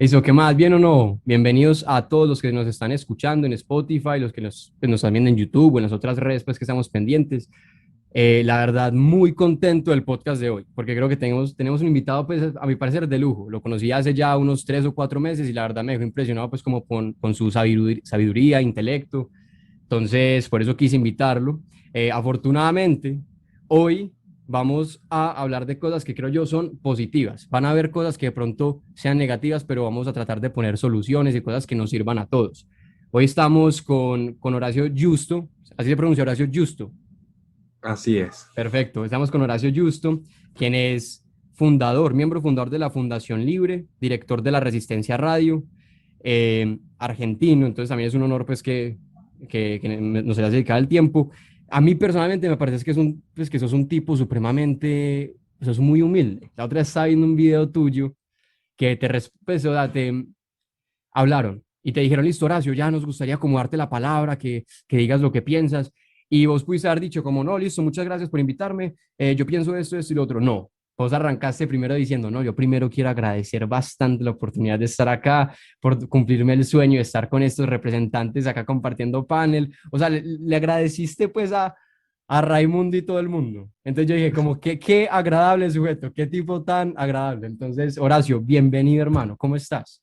Eso, ¿qué más? ¿Bien o no? Bienvenidos a todos los que nos están escuchando en Spotify, los que nos están viendo en YouTube o en las otras redes pues, que estamos pendientes. La verdad, muy contento del podcast de hoy, porque creo que tenemos un invitado, pues, a mi parecer, de lujo. Lo conocí hace ya unos 3 o 4 meses y la verdad me dejó impresionado, pues, como con su sabiduría, intelecto. Entonces, por eso quise invitarlo. Afortunadamente, hoy vamos a hablar de cosas que creo yo son positivas. Van a haber cosas que de pronto sean negativas, pero vamos a tratar de poner soluciones y cosas que nos sirvan a todos. Hoy estamos con Horacio Justo, así se pronuncia Horacio Justo. Así es. Perfecto, estamos con Horacio Justo, quien es fundador, miembro fundador de la Fundación Libre, director de la Resistencia Radio, argentino, entonces también es un honor pues que nos haya dedicado el tiempo. A mí personalmente me parece que, pues, que sos un tipo supremamente, sos muy humilde. La otra vez estaba viendo un video tuyo que pues, o sea, te hablaron y te dijeron, listo, Horacio, ya nos gustaría como darte la palabra, que digas lo que piensas. Y vos pudiste haber dicho como, no, listo, muchas gracias por invitarme, yo pienso esto y lo otro. No, vos arrancaste primero diciendo, no, yo primero quiero agradecer bastante la oportunidad de estar acá, por cumplirme el sueño de estar con estos representantes acá compartiendo panel. O sea, le agradeciste pues a Raimundo y todo el mundo. Entonces yo dije, como, qué agradable sujeto, qué tipo tan agradable. Entonces, Horacio, bienvenido hermano, ¿cómo estás?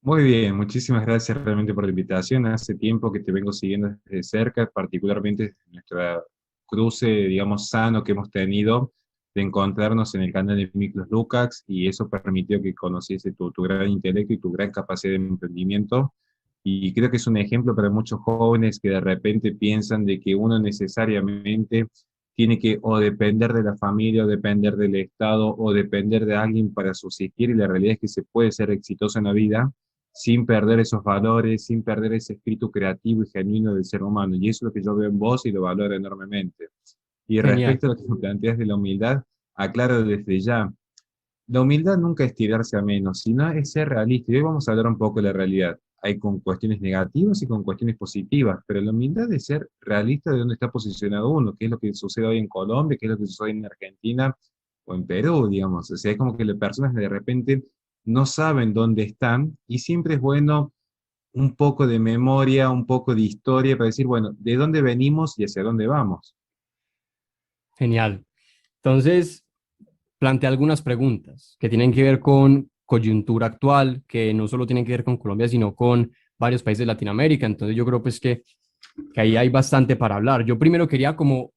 Muy bien, muchísimas gracias realmente por la invitación. Hace tiempo que te vengo siguiendo desde cerca, particularmente nuestra cruce, digamos, sano que hemos tenido de encontrarnos en el canal de Miklos Lukács, y eso permitió que conociese tu gran intelecto y tu gran capacidad de emprendimiento. Y creo que es un ejemplo para muchos jóvenes que de repente piensan de que uno necesariamente tiene que o depender de la familia, o depender del Estado, o depender de alguien para subsistir, y la realidad es que se puede ser exitoso en la vida sin perder esos valores, sin perder ese espíritu creativo y genuino del ser humano. Y eso es lo que yo veo en vos y lo valoro enormemente. Y Genial. respecto a lo que me planteas de la humildad, aclaro desde ya, la humildad nunca es tirarse a menos, sino es ser realista. Y hoy vamos a hablar un poco de la realidad. Hay con cuestiones negativas y con cuestiones positivas, pero la humildad es ser realista de dónde está posicionado uno, qué es lo que sucede hoy en Colombia, qué es lo que sucede en Argentina o en Perú, digamos. O sea, es como que las personas de repente no saben dónde están, y siempre es bueno un poco de memoria, un poco de historia para decir, bueno, de dónde venimos y hacia dónde vamos. Genial. Entonces, planteé algunas preguntas que tienen que ver con coyuntura actual, que no solo tienen que ver con Colombia, sino con varios países de Latinoamérica. Entonces, yo creo pues que ahí hay bastante para hablar. Yo primero quería como,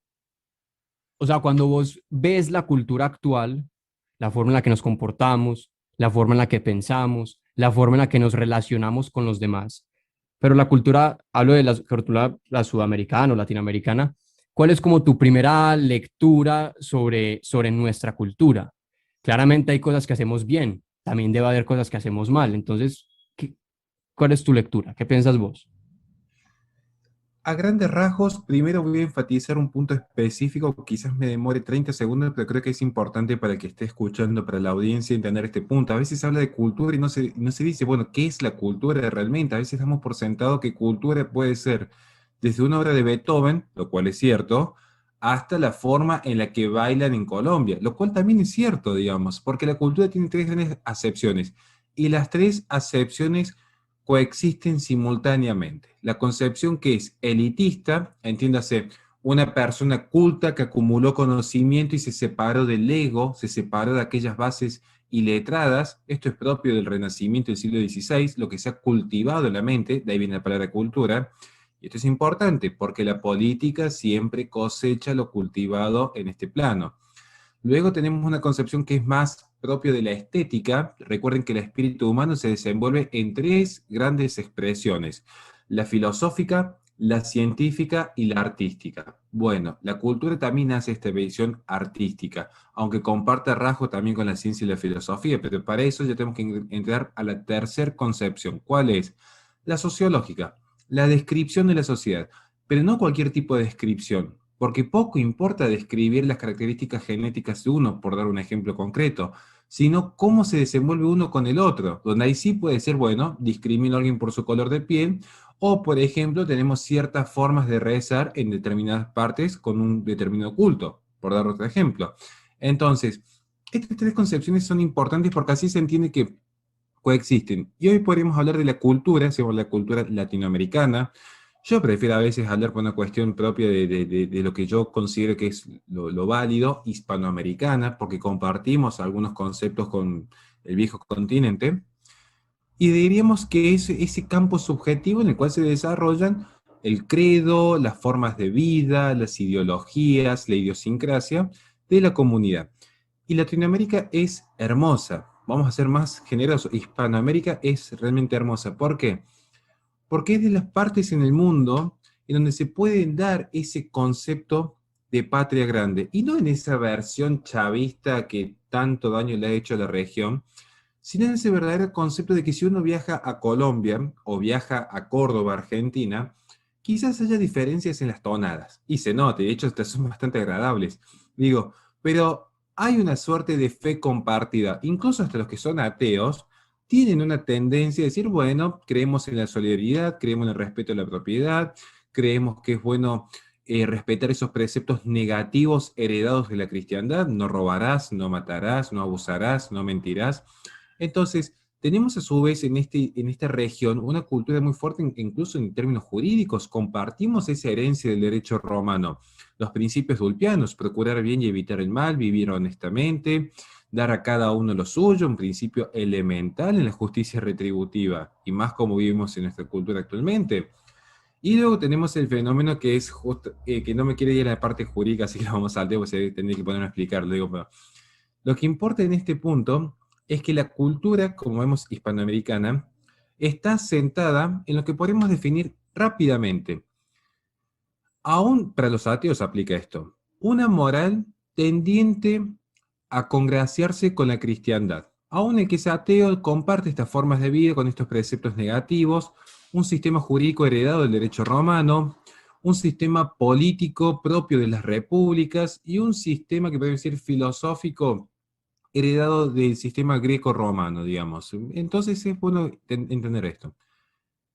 o sea, cuando vos ves la cultura actual, la forma en la que nos comportamos, la forma en la que pensamos, la forma en la que nos relacionamos con los demás, pero la cultura, hablo de la cultura la sudamericana o latinoamericana, ¿cuál es como tu primera lectura sobre nuestra cultura? Claramente hay cosas que hacemos bien, también debe haber cosas que hacemos mal. Entonces, ¿cuál es tu lectura? ¿Qué piensas vos? A grandes rasgos, primero voy a enfatizar un punto específico, quizás me demore 30 segundos, pero creo que es importante para el que esté escuchando, para la audiencia, entender este punto. A veces se habla de cultura y no se dice, bueno, ¿qué es la cultura realmente? A veces damos por sentado que cultura puede ser desde una obra de Beethoven, lo cual es cierto, hasta la forma en la que bailan en Colombia, lo cual también es cierto, digamos, porque la cultura tiene tres grandes acepciones, y las tres acepciones coexisten simultáneamente. La concepción que es elitista, entiéndase, una persona culta que acumuló conocimiento y se separó del ego, se separó de aquellas bases iletradas. Esto es propio del Renacimiento del siglo XVI, lo que se ha cultivado en la mente, de ahí viene la palabra cultura. Y esto es importante porque la política siempre cosecha lo cultivado en este plano. Luego tenemos una concepción que es más propio de la estética. Recuerden que el espíritu humano se desenvuelve en tres grandes expresiones: la filosófica, la científica y la artística. Bueno, la cultura también hace esta visión artística, aunque comparte rasgo también con la ciencia y la filosofía, pero para eso ya tenemos que entrar a la tercera concepción. ¿Cuál es? La sociológica, la descripción de la sociedad, pero no cualquier tipo de descripción, porque poco importa describir las características genéticas de uno, por dar un ejemplo concreto, sino cómo se desenvuelve uno con el otro, donde ahí sí puede ser, bueno, discrimino a alguien por su color de piel, o por ejemplo, tenemos ciertas formas de rezar en determinadas partes con un determinado culto, por dar otro ejemplo. Entonces, estas tres concepciones son importantes porque así se entiende que coexisten. Y hoy podríamos hablar de la cultura, según la cultura latinoamericana. Yo prefiero a veces hablar por una cuestión propia de lo que yo considero que es lo válido, hispanoamericana, porque compartimos algunos conceptos con el viejo continente. Y diríamos que es ese campo subjetivo en el cual se desarrollan el credo, las formas de vida, las ideologías, la idiosincrasia de la comunidad. Y Latinoamérica es hermosa. Vamos a ser más generosos. Hispanoamérica es realmente hermosa. ¿Por qué? Porque es de las partes en el mundo en donde se puede dar ese concepto de patria grande. Y no en esa versión chavista que tanto daño le ha hecho a la región, sino en ese verdadero concepto de que si uno viaja a Colombia o viaja a Córdoba, Argentina, quizás haya diferencias en las tonadas. Y se note, de hecho, estas son bastante agradables. Digo, pero hay una suerte de fe compartida. Incluso hasta los que son ateos tienen una tendencia a decir, bueno, creemos en la solidaridad, creemos en el respeto a la propiedad, creemos que es bueno respetar esos preceptos negativos heredados de la cristiandad, no robarás, no matarás, no abusarás, no mentirás. Entonces, tenemos a su vez en esta región una cultura muy fuerte, incluso en términos jurídicos, compartimos esa herencia del derecho romano, los principios dulpianos, procurar bien y evitar el mal, vivir honestamente, dar a cada uno lo suyo, un principio elemental en la justicia retributiva, y más como vivimos en nuestra cultura actualmente. Y luego tenemos el fenómeno que es justo, que no me quiere ir a la parte jurídica, así que lo vamos a saltar, porque tendría que ponerme a explicarlo. Digo, pero lo que importa en este punto es que la cultura, como vemos hispanoamericana, está sentada en lo que podemos definir rápidamente. Aún para los ateos aplica esto. Una moral tendiente a congraciarse con la cristiandad. Aún el que es ateo comparte estas formas de vida con estos preceptos negativos, un sistema jurídico heredado del derecho romano, un sistema político propio de las repúblicas y un sistema que puede decir filosófico heredado del sistema greco-romano, digamos. Entonces es bueno entender esto.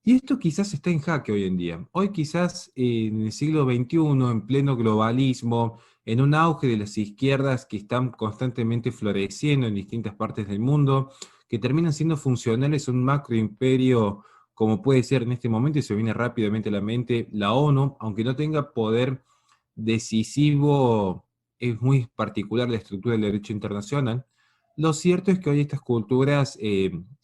Y esto quizás está en jaque hoy en día. Hoy quizás en el siglo XXI, en pleno globalismo, en un auge de las izquierdas que están constantemente floreciendo en distintas partes del mundo, que terminan siendo funcionales a un macroimperio como puede ser en este momento, y se viene rápidamente a la mente la ONU, aunque no tenga poder decisivo, es muy particular la estructura del derecho internacional. Lo cierto es que hoy estas culturas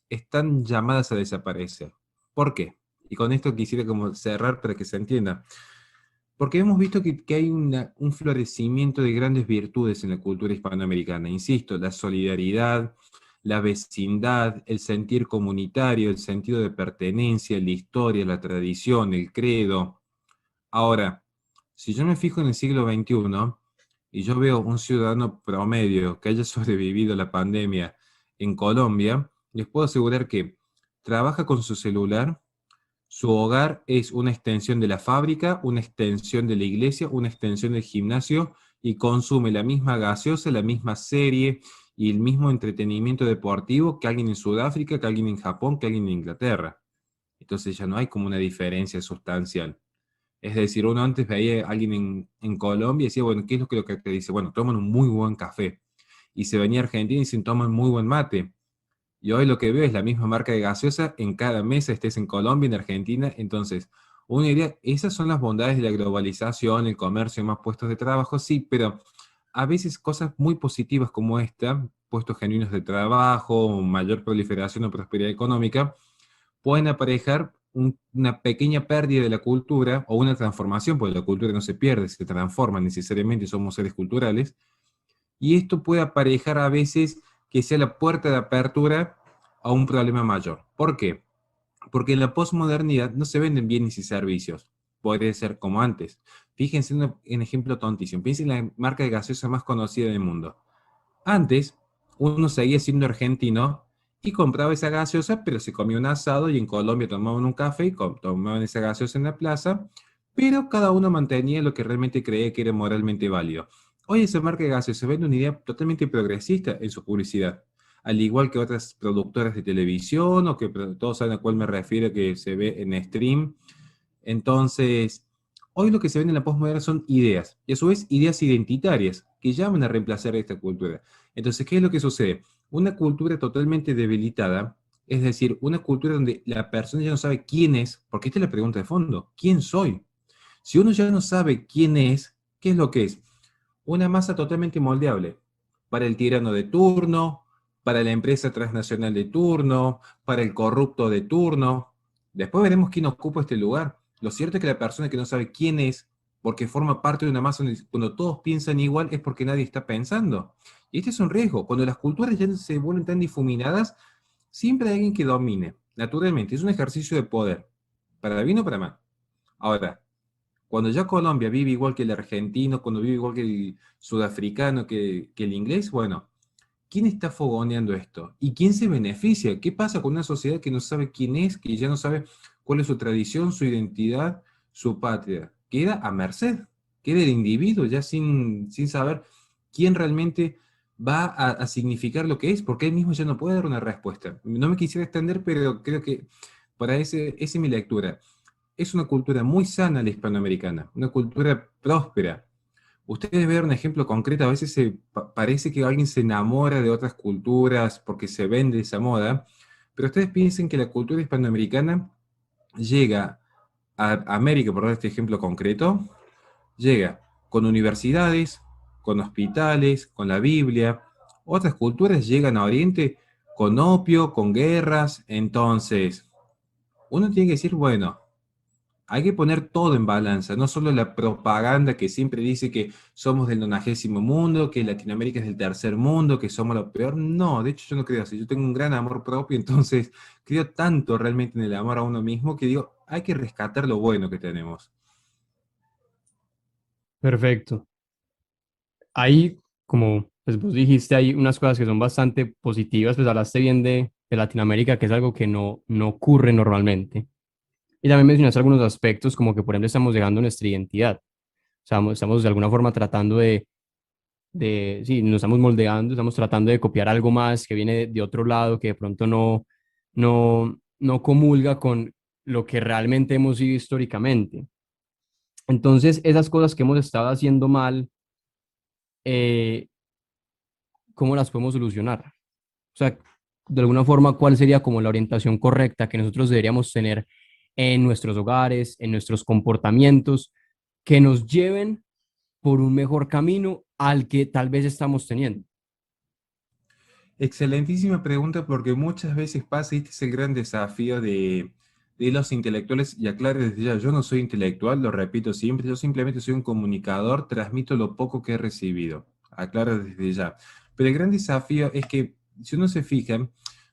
están llamadas a desaparecer. ¿Por qué? Y con esto quisiera como cerrar para que se entienda. Porque hemos visto que hay un florecimiento de grandes virtudes en la cultura hispanoamericana. Insisto, la solidaridad, la vecindad, el sentir comunitario, el sentido de pertenencia, la historia, la tradición, el credo. Ahora, si yo me fijo en el siglo XXI y yo veo un ciudadano promedio que haya sobrevivido la pandemia en Colombia, les puedo asegurar que trabaja con su celular, su hogar es una extensión de la fábrica, una extensión de la iglesia, una extensión del gimnasio y consume la misma gaseosa, la misma serie y el mismo entretenimiento deportivo que alguien en Sudáfrica, que alguien en Japón, que alguien en Inglaterra. Entonces ya no hay como una diferencia sustancial. Es decir, uno antes veía a alguien en Colombia y decía, bueno, ¿qué es lo que dice? Bueno, toman un muy buen café. Y se venía a Argentina y dicen, toman muy buen mate. Y hoy lo que veo es la misma marca de gaseosa en cada mesa, estés en Colombia, en Argentina. Entonces, uno diría, esas son las bondades de la globalización, el comercio, más puestos de trabajo, sí, pero a veces cosas muy positivas como esta, puestos genuinos de trabajo, mayor proliferación o prosperidad económica, pueden aparejar una pequeña pérdida de la cultura o una transformación, porque la cultura no se pierde, se transforma necesariamente, somos seres culturales, y esto puede aparejar a veces que sea la puerta de apertura a un problema mayor. ¿Por qué? Porque en la posmodernidad no se venden bienes y servicios. Puede ser como antes. Fíjense en un ejemplo tontísimo. Piensen en la marca de gaseosa más conocida del mundo. Antes, uno seguía siendo argentino y compraba esa gaseosa, pero se comía un asado y en Colombia tomaban un café y tomaban esa gaseosa en la plaza, pero cada uno mantenía lo que realmente creía que era moralmente válido. Hoy esa marca de gaseosa vende una idea totalmente progresista en su publicidad, al igual que otras productoras de televisión o que todos saben a cuál me refiero que se ve en stream. Entonces, hoy lo que se vende en la postmoderna son ideas, y a su vez ideas identitarias, que llaman a reemplazar esta cultura. Entonces, ¿qué es lo que sucede? Una cultura totalmente debilitada Es decir, una cultura donde la persona ya no sabe quién es, porque esta es la pregunta de fondo, ¿quién soy? Si uno ya no sabe quién es, ¿qué es lo que es? Una masa totalmente moldeable para el tirano de turno, para la empresa transnacional de turno, para el corrupto de turno. Después veremos quién ocupa este lugar. Lo cierto es que la persona que no sabe quién es, porque forma parte de una masa donde cuando todos piensan igual, es porque nadie está pensando. Y este es un riesgo. Cuando las culturas ya se vuelven tan difuminadas, siempre hay alguien que domine. Naturalmente, es un ejercicio de poder, para bien o para mal. Ahora, cuando ya Colombia vive igual que el argentino, cuando vive igual que el sudafricano, que el inglés, bueno, ¿quién está fogoneando esto? ¿Y quién se beneficia? ¿Qué pasa con una sociedad que no sabe quién es, que ya no sabe cuál es su tradición, su identidad, su patria? Queda a merced, queda el individuo ya sin saber quién realmente va a significar lo que es, porque él mismo ya no puede dar una respuesta. No me quisiera extender, pero creo que para esa es mi lectura. Es una cultura muy sana la hispanoamericana, una cultura próspera. Ustedes ven un ejemplo concreto, a veces parece que alguien se enamora de otras culturas porque se vende esa moda, pero ustedes piensen que la cultura hispanoamericana llega a América, por dar este ejemplo concreto, llega con universidades, con hospitales, con la Biblia. Otras culturas llegan a Oriente con opio, con guerras. Entonces, uno tiene que decir, bueno, hay que poner todo en balanza, no solo la propaganda que siempre dice que somos del 90º mundo, que Latinoamérica es del tercer mundo, que somos lo peor. No, de hecho yo no creo así. Yo tengo un gran amor propio, entonces creo tanto realmente en el amor a uno mismo que digo, hay que rescatar lo bueno que tenemos. Perfecto. Ahí, como pues vos dijiste, hay unas cosas que son bastante positivas, pues hablaste bien de Latinoamérica, que es algo que no ocurre normalmente. Y también mencionaste algunos aspectos, como que por ejemplo estamos dejando nuestra identidad. O sea, estamos de alguna forma tratando sí, nos estamos moldeando, estamos tratando de copiar algo más que viene de otro lado, que de pronto no comulga con lo que realmente hemos sido históricamente. Entonces, esas cosas que hemos estado haciendo mal, eh, ¿cómo las podemos solucionar? O sea, de alguna forma, ¿cuál sería como la orientación correcta que nosotros deberíamos tener en nuestros hogares, en nuestros comportamientos, que nos lleven por un mejor camino al que tal vez estamos teniendo? Excelentísima pregunta porque muchas veces pasa, y este es el gran desafío de los intelectuales, y aclaro desde ya, yo no soy intelectual, lo repito siempre, yo simplemente soy un comunicador, transmito lo poco que he recibido, aclaro desde ya. Pero el gran desafío es que, si uno se fija,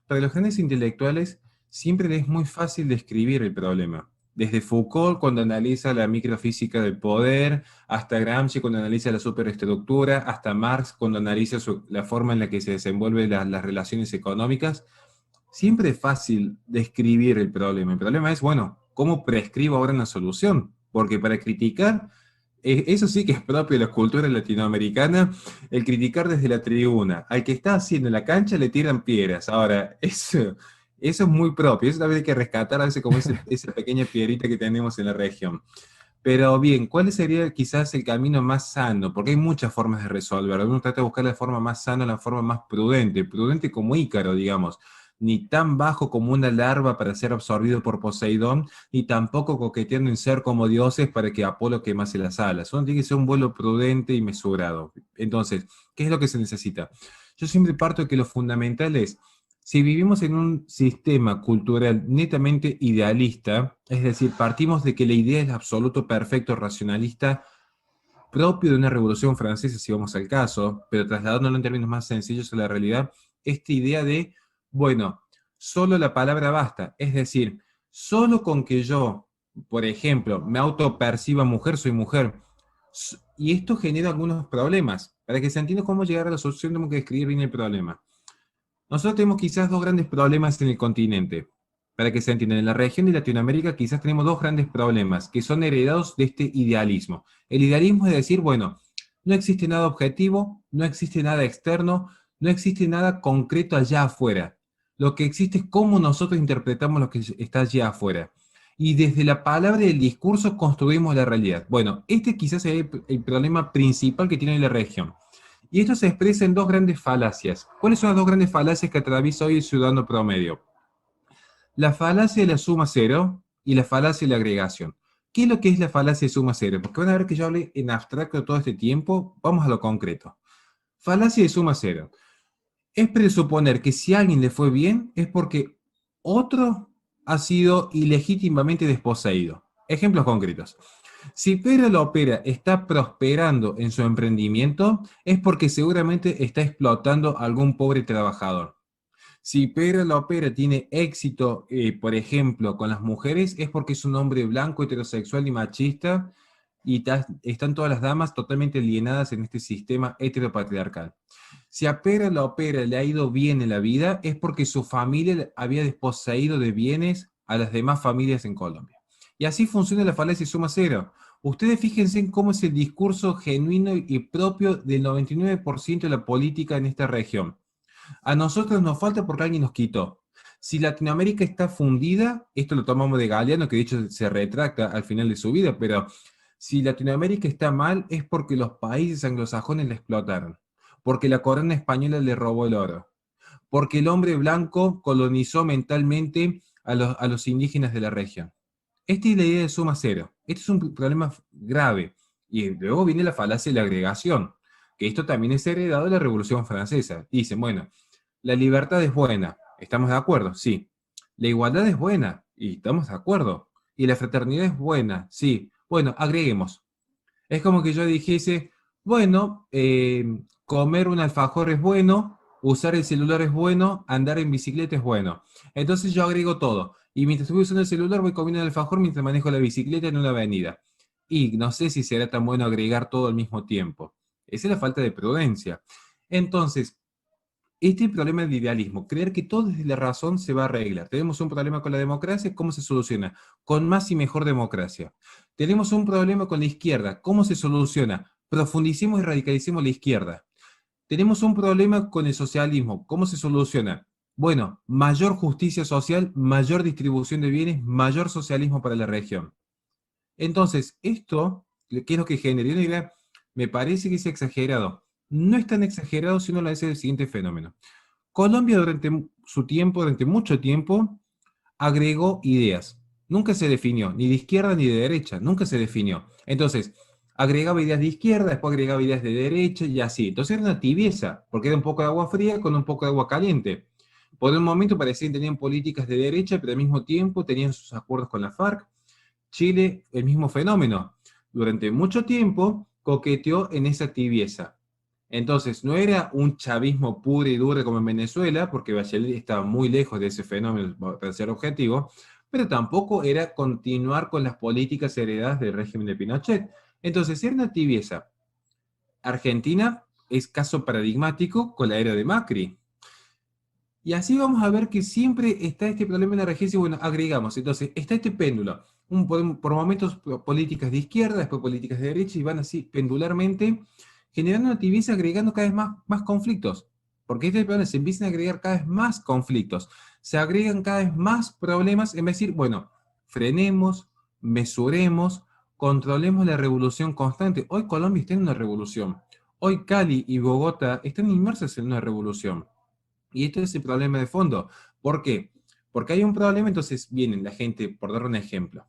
para los grandes intelectuales siempre les es muy fácil describir el problema. Desde Foucault, cuando analiza la microfísica del poder, hasta Gramsci cuando analiza la superestructura, hasta Marx cuando analiza la forma en la que se desenvuelven las relaciones económicas, siempre es fácil describir el problema. El problema es, bueno, ¿cómo prescribo ahora una solución? Porque para criticar, eso sí que es propio de la cultura latinoamericana, el criticar desde la tribuna. Al que está haciendo en la cancha le tiran piedras. Ahora, eso es muy propio, eso también hay que rescatar a veces como esa pequeña piedrita que tenemos en la región. Pero bien, ¿cuál sería quizás el camino más sano? Porque hay muchas formas de resolverlo. Uno trata de buscar la forma más sana, la forma más prudente, prudente como Ícaro, digamos. Ni tan bajo como una larva para ser absorbido por Poseidón, ni tampoco coqueteando en ser como dioses para que Apolo quemase las alas. Uno tiene que ser un vuelo prudente y mesurado. Entonces, ¿qué es lo que se necesita? Yo siempre parto de que lo fundamental es si vivimos en un sistema cultural netamente idealista, es decir, partimos de que la idea es el absoluto perfecto racionalista propio de una revolución francesa, si vamos al caso, pero trasladándolo en términos más sencillos a la realidad, esta idea de, bueno, solo la palabra basta, es decir, solo con que yo, por ejemplo, me autoperciba mujer, soy mujer, y esto genera algunos problemas. Para que se entienda cómo llegar a la solución, tenemos que describir bien el problema. Nosotros tenemos quizás dos grandes problemas en el continente. Para que se entienda, en la región de Latinoamérica quizás tenemos dos grandes problemas que son heredados de este idealismo. El idealismo es decir, bueno, no existe nada objetivo, no existe nada externo, no existe nada concreto allá afuera. Lo que existe es cómo nosotros interpretamos lo que está allá afuera. Y desde la palabra y el discurso construimos la realidad. Bueno, este quizás es el problema principal que tiene la región. Y esto se expresa en dos grandes falacias. ¿Cuáles son las dos grandes falacias que atraviesa hoy el ciudadano promedio? la falacia de la suma cero y la falacia de la agregación. ¿Qué es lo que es la falacia de suma cero? Porque van a ver que yo hablé en abstracto todo este tiempo, vamos a lo concreto. Falacia de suma cero. Es presuponer que si a alguien le fue bien es porque otro ha sido ilegítimamente desposeído. Ejemplos concretos. Si Pedro Lopera está prosperando en su emprendimiento, es porque seguramente está explotando a algún pobre trabajador. Si Pedro Lopera tiene éxito, por ejemplo, con las mujeres, es porque es un hombre blanco, heterosexual y machista, y están todas las damas totalmente alienadas en este sistema heteropatriarcal. Si a Pedro Lopera le ha ido bien en la vida, es porque su familia había desposeído de bienes a las demás familias en Colombia. Y así funciona la falacia de suma cero. Ustedes fíjense en cómo es el discurso genuino y propio del 99% de la política en esta región. A nosotros nos falta porque alguien nos quitó. Si Latinoamérica está fundida, esto lo tomamos de Galeano, que de hecho se retracta al final de su vida, pero si Latinoamérica está mal es porque los países anglosajones la explotaron, porque la corona española le robó el oro, porque el hombre blanco colonizó mentalmente a los indígenas de la región. Esta es la idea de suma cero. Este es un problema grave. Y luego viene la falacia de la agregación, que esto también es heredado de la Revolución Francesa. Dicen, bueno, la libertad es buena, ¿estamos de acuerdo? Sí. La igualdad es buena, y estamos de acuerdo. Y la fraternidad es buena, sí. Bueno, agreguemos. Es como que yo dijese, bueno, comer un alfajor es bueno, usar el celular es bueno, andar en bicicleta es bueno. Entonces yo agrego todo. Y mientras estoy usando el celular voy comiendo el alfajor mientras manejo la bicicleta en una avenida. Y no sé si será tan bueno agregar todo al mismo tiempo. Esa es la falta de prudencia. Entonces, este es el problema del idealismo, creer que todo desde la razón se va a arreglar. Tenemos un problema con la democracia, ¿cómo se soluciona? Con más y mejor democracia. Tenemos un problema con la izquierda, ¿cómo se soluciona? Profundicemos y radicalicemos la izquierda. Tenemos un problema con el socialismo, ¿cómo se soluciona? Bueno, mayor justicia social, mayor distribución de bienes, mayor socialismo para la región. Entonces, esto, ¿qué es lo que genera? Una idea, me parece que es exagerado. No es tan exagerado si uno lo hace el siguiente fenómeno. Colombia durante su tiempo, durante mucho tiempo, agregó ideas. Nunca se definió, ni de izquierda ni de derecha, nunca se definió. Entonces, agregaba ideas de izquierda, después agregaba ideas de derecha y así. Entonces era una tibieza, porque era un poco de agua fría con un poco de agua caliente. Por un momento parecía que tenían políticas de derecha, pero al mismo tiempo tenían sus acuerdos con la FARC. Chile, el mismo fenómeno. Durante mucho tiempo coqueteó en esa tibieza. Entonces, no era un chavismo puro y duro como en Venezuela, porque Bachelet estaba muy lejos de ese fenómeno para ser objetivo, pero tampoco era continuar con las políticas heredadas del régimen de Pinochet. Entonces, era una tibieza. Argentina es caso paradigmático con la era de Macri. Y así vamos a ver que siempre está este problema en la región, y bueno, agregamos. Entonces, está este péndulo. Por momentos políticas de izquierda, después políticas de derecha, y van así pendularmente generando una tibieza, agregando cada vez más conflictos. Porque este problema se empiezan a agregar cada vez más conflictos. Se agregan cada vez más problemas en vez de decir, bueno, frenemos, mesuremos, controlemos la revolución constante. Hoy Colombia está en una revolución. Hoy Cali y Bogotá están inmersas en una revolución. Y este es el problema de fondo. ¿Por qué? Porque hay un problema, entonces vienen la gente, por dar un ejemplo,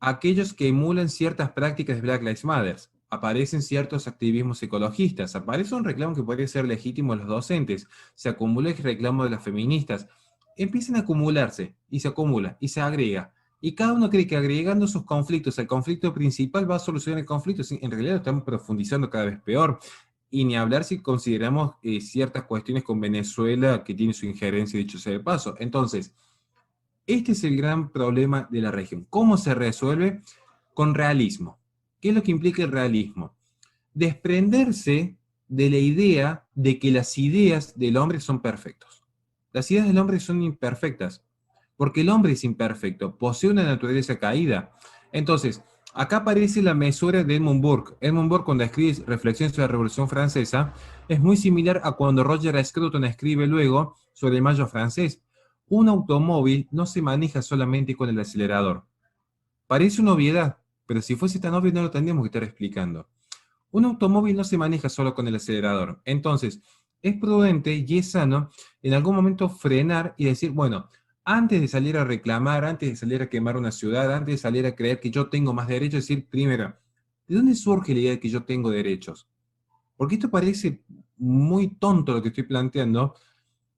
aquellos que emulan ciertas prácticas de Black Lives Matter, aparecen ciertos activismos ecologistas, aparece un reclamo que podría ser legítimo de los docentes, se acumula el reclamo de las feministas, empiezan a acumularse, y se acumula, y se agrega, y cada uno cree que agregando sus conflictos al conflicto principal va a solucionar el conflicto, en realidad lo están profundizando cada vez peor, y ni hablar si consideramos ciertas cuestiones con Venezuela que tiene su injerencia, dicho sea de paso. Entonces, este es el gran problema de la región. ¿Cómo se resuelve? Con realismo. ¿Qué es lo que implica el realismo? Desprenderse de la idea de que las ideas del hombre son perfectos. Las ideas del hombre son imperfectas, porque el hombre es imperfecto, posee una naturaleza caída. Entonces, acá aparece la mesura de Edmund Burke. Edmund Burke, cuando escribe Reflexiones sobre la Revolución Francesa, es muy similar a cuando Roger Scruton escribe luego sobre el Mayo francés. Un automóvil no se maneja solamente con el acelerador. Parece una obviedad, pero si fuese tan obvio no lo tendríamos que estar explicando. Un automóvil no se maneja solo con el acelerador. Entonces, es prudente y es sano en algún momento frenar y decir, bueno, antes de salir a reclamar, antes de salir a quemar una ciudad, antes de salir a creer que yo tengo más derechos, decir primero, ¿de dónde surge la idea de que yo tengo derechos? Porque esto parece muy tonto lo que estoy planteando,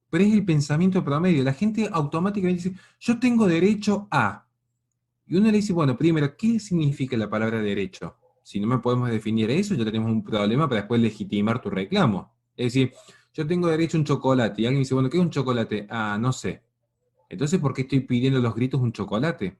pero es el pensamiento promedio. La gente automáticamente dice, yo tengo derecho a. Y uno le dice, bueno, primero, ¿qué significa la palabra derecho? Si no me podemos definir eso, ya tenemos un problema para después legitimar tu reclamo. Es decir, yo tengo derecho a un chocolate y alguien dice, bueno, ¿qué es un chocolate? Ah, no sé. Entonces, ¿por qué estoy pidiendo a los gritos un chocolate?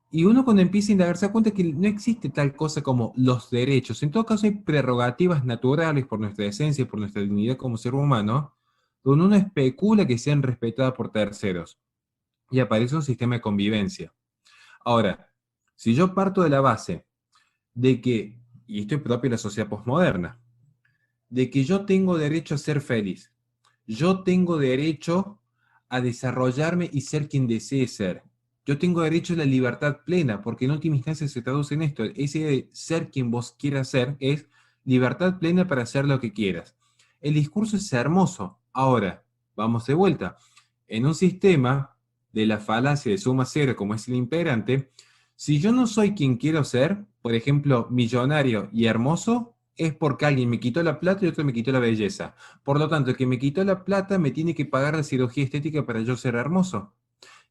Y uno cuando empieza a indagar se da cuenta que no existe tal cosa como los derechos. En todo caso hay prerrogativas naturales por nuestra esencia, por nuestra dignidad como ser humano, donde uno especula que sean respetadas por terceros. Y aparece un sistema de convivencia. Ahora, si yo parto de la base de que, y esto es propio de la sociedad posmoderna, de que yo tengo derecho a ser feliz, yo tengo derecho a desarrollarme y ser quien desee ser. Yo tengo derecho a la libertad plena, porque en última instancia se traduce en esto. Ese de ser quien vos quieras ser es libertad plena para hacer lo que quieras. El discurso es hermoso. Ahora, vamos de vuelta. En un sistema de la falacia de suma cero, como es el imperante, si yo no soy quien quiero ser, por ejemplo, millonario y hermoso, es porque alguien me quitó la plata y otro me quitó la belleza. Por lo tanto, el que me quitó la plata me tiene que pagar la cirugía estética para yo ser hermoso.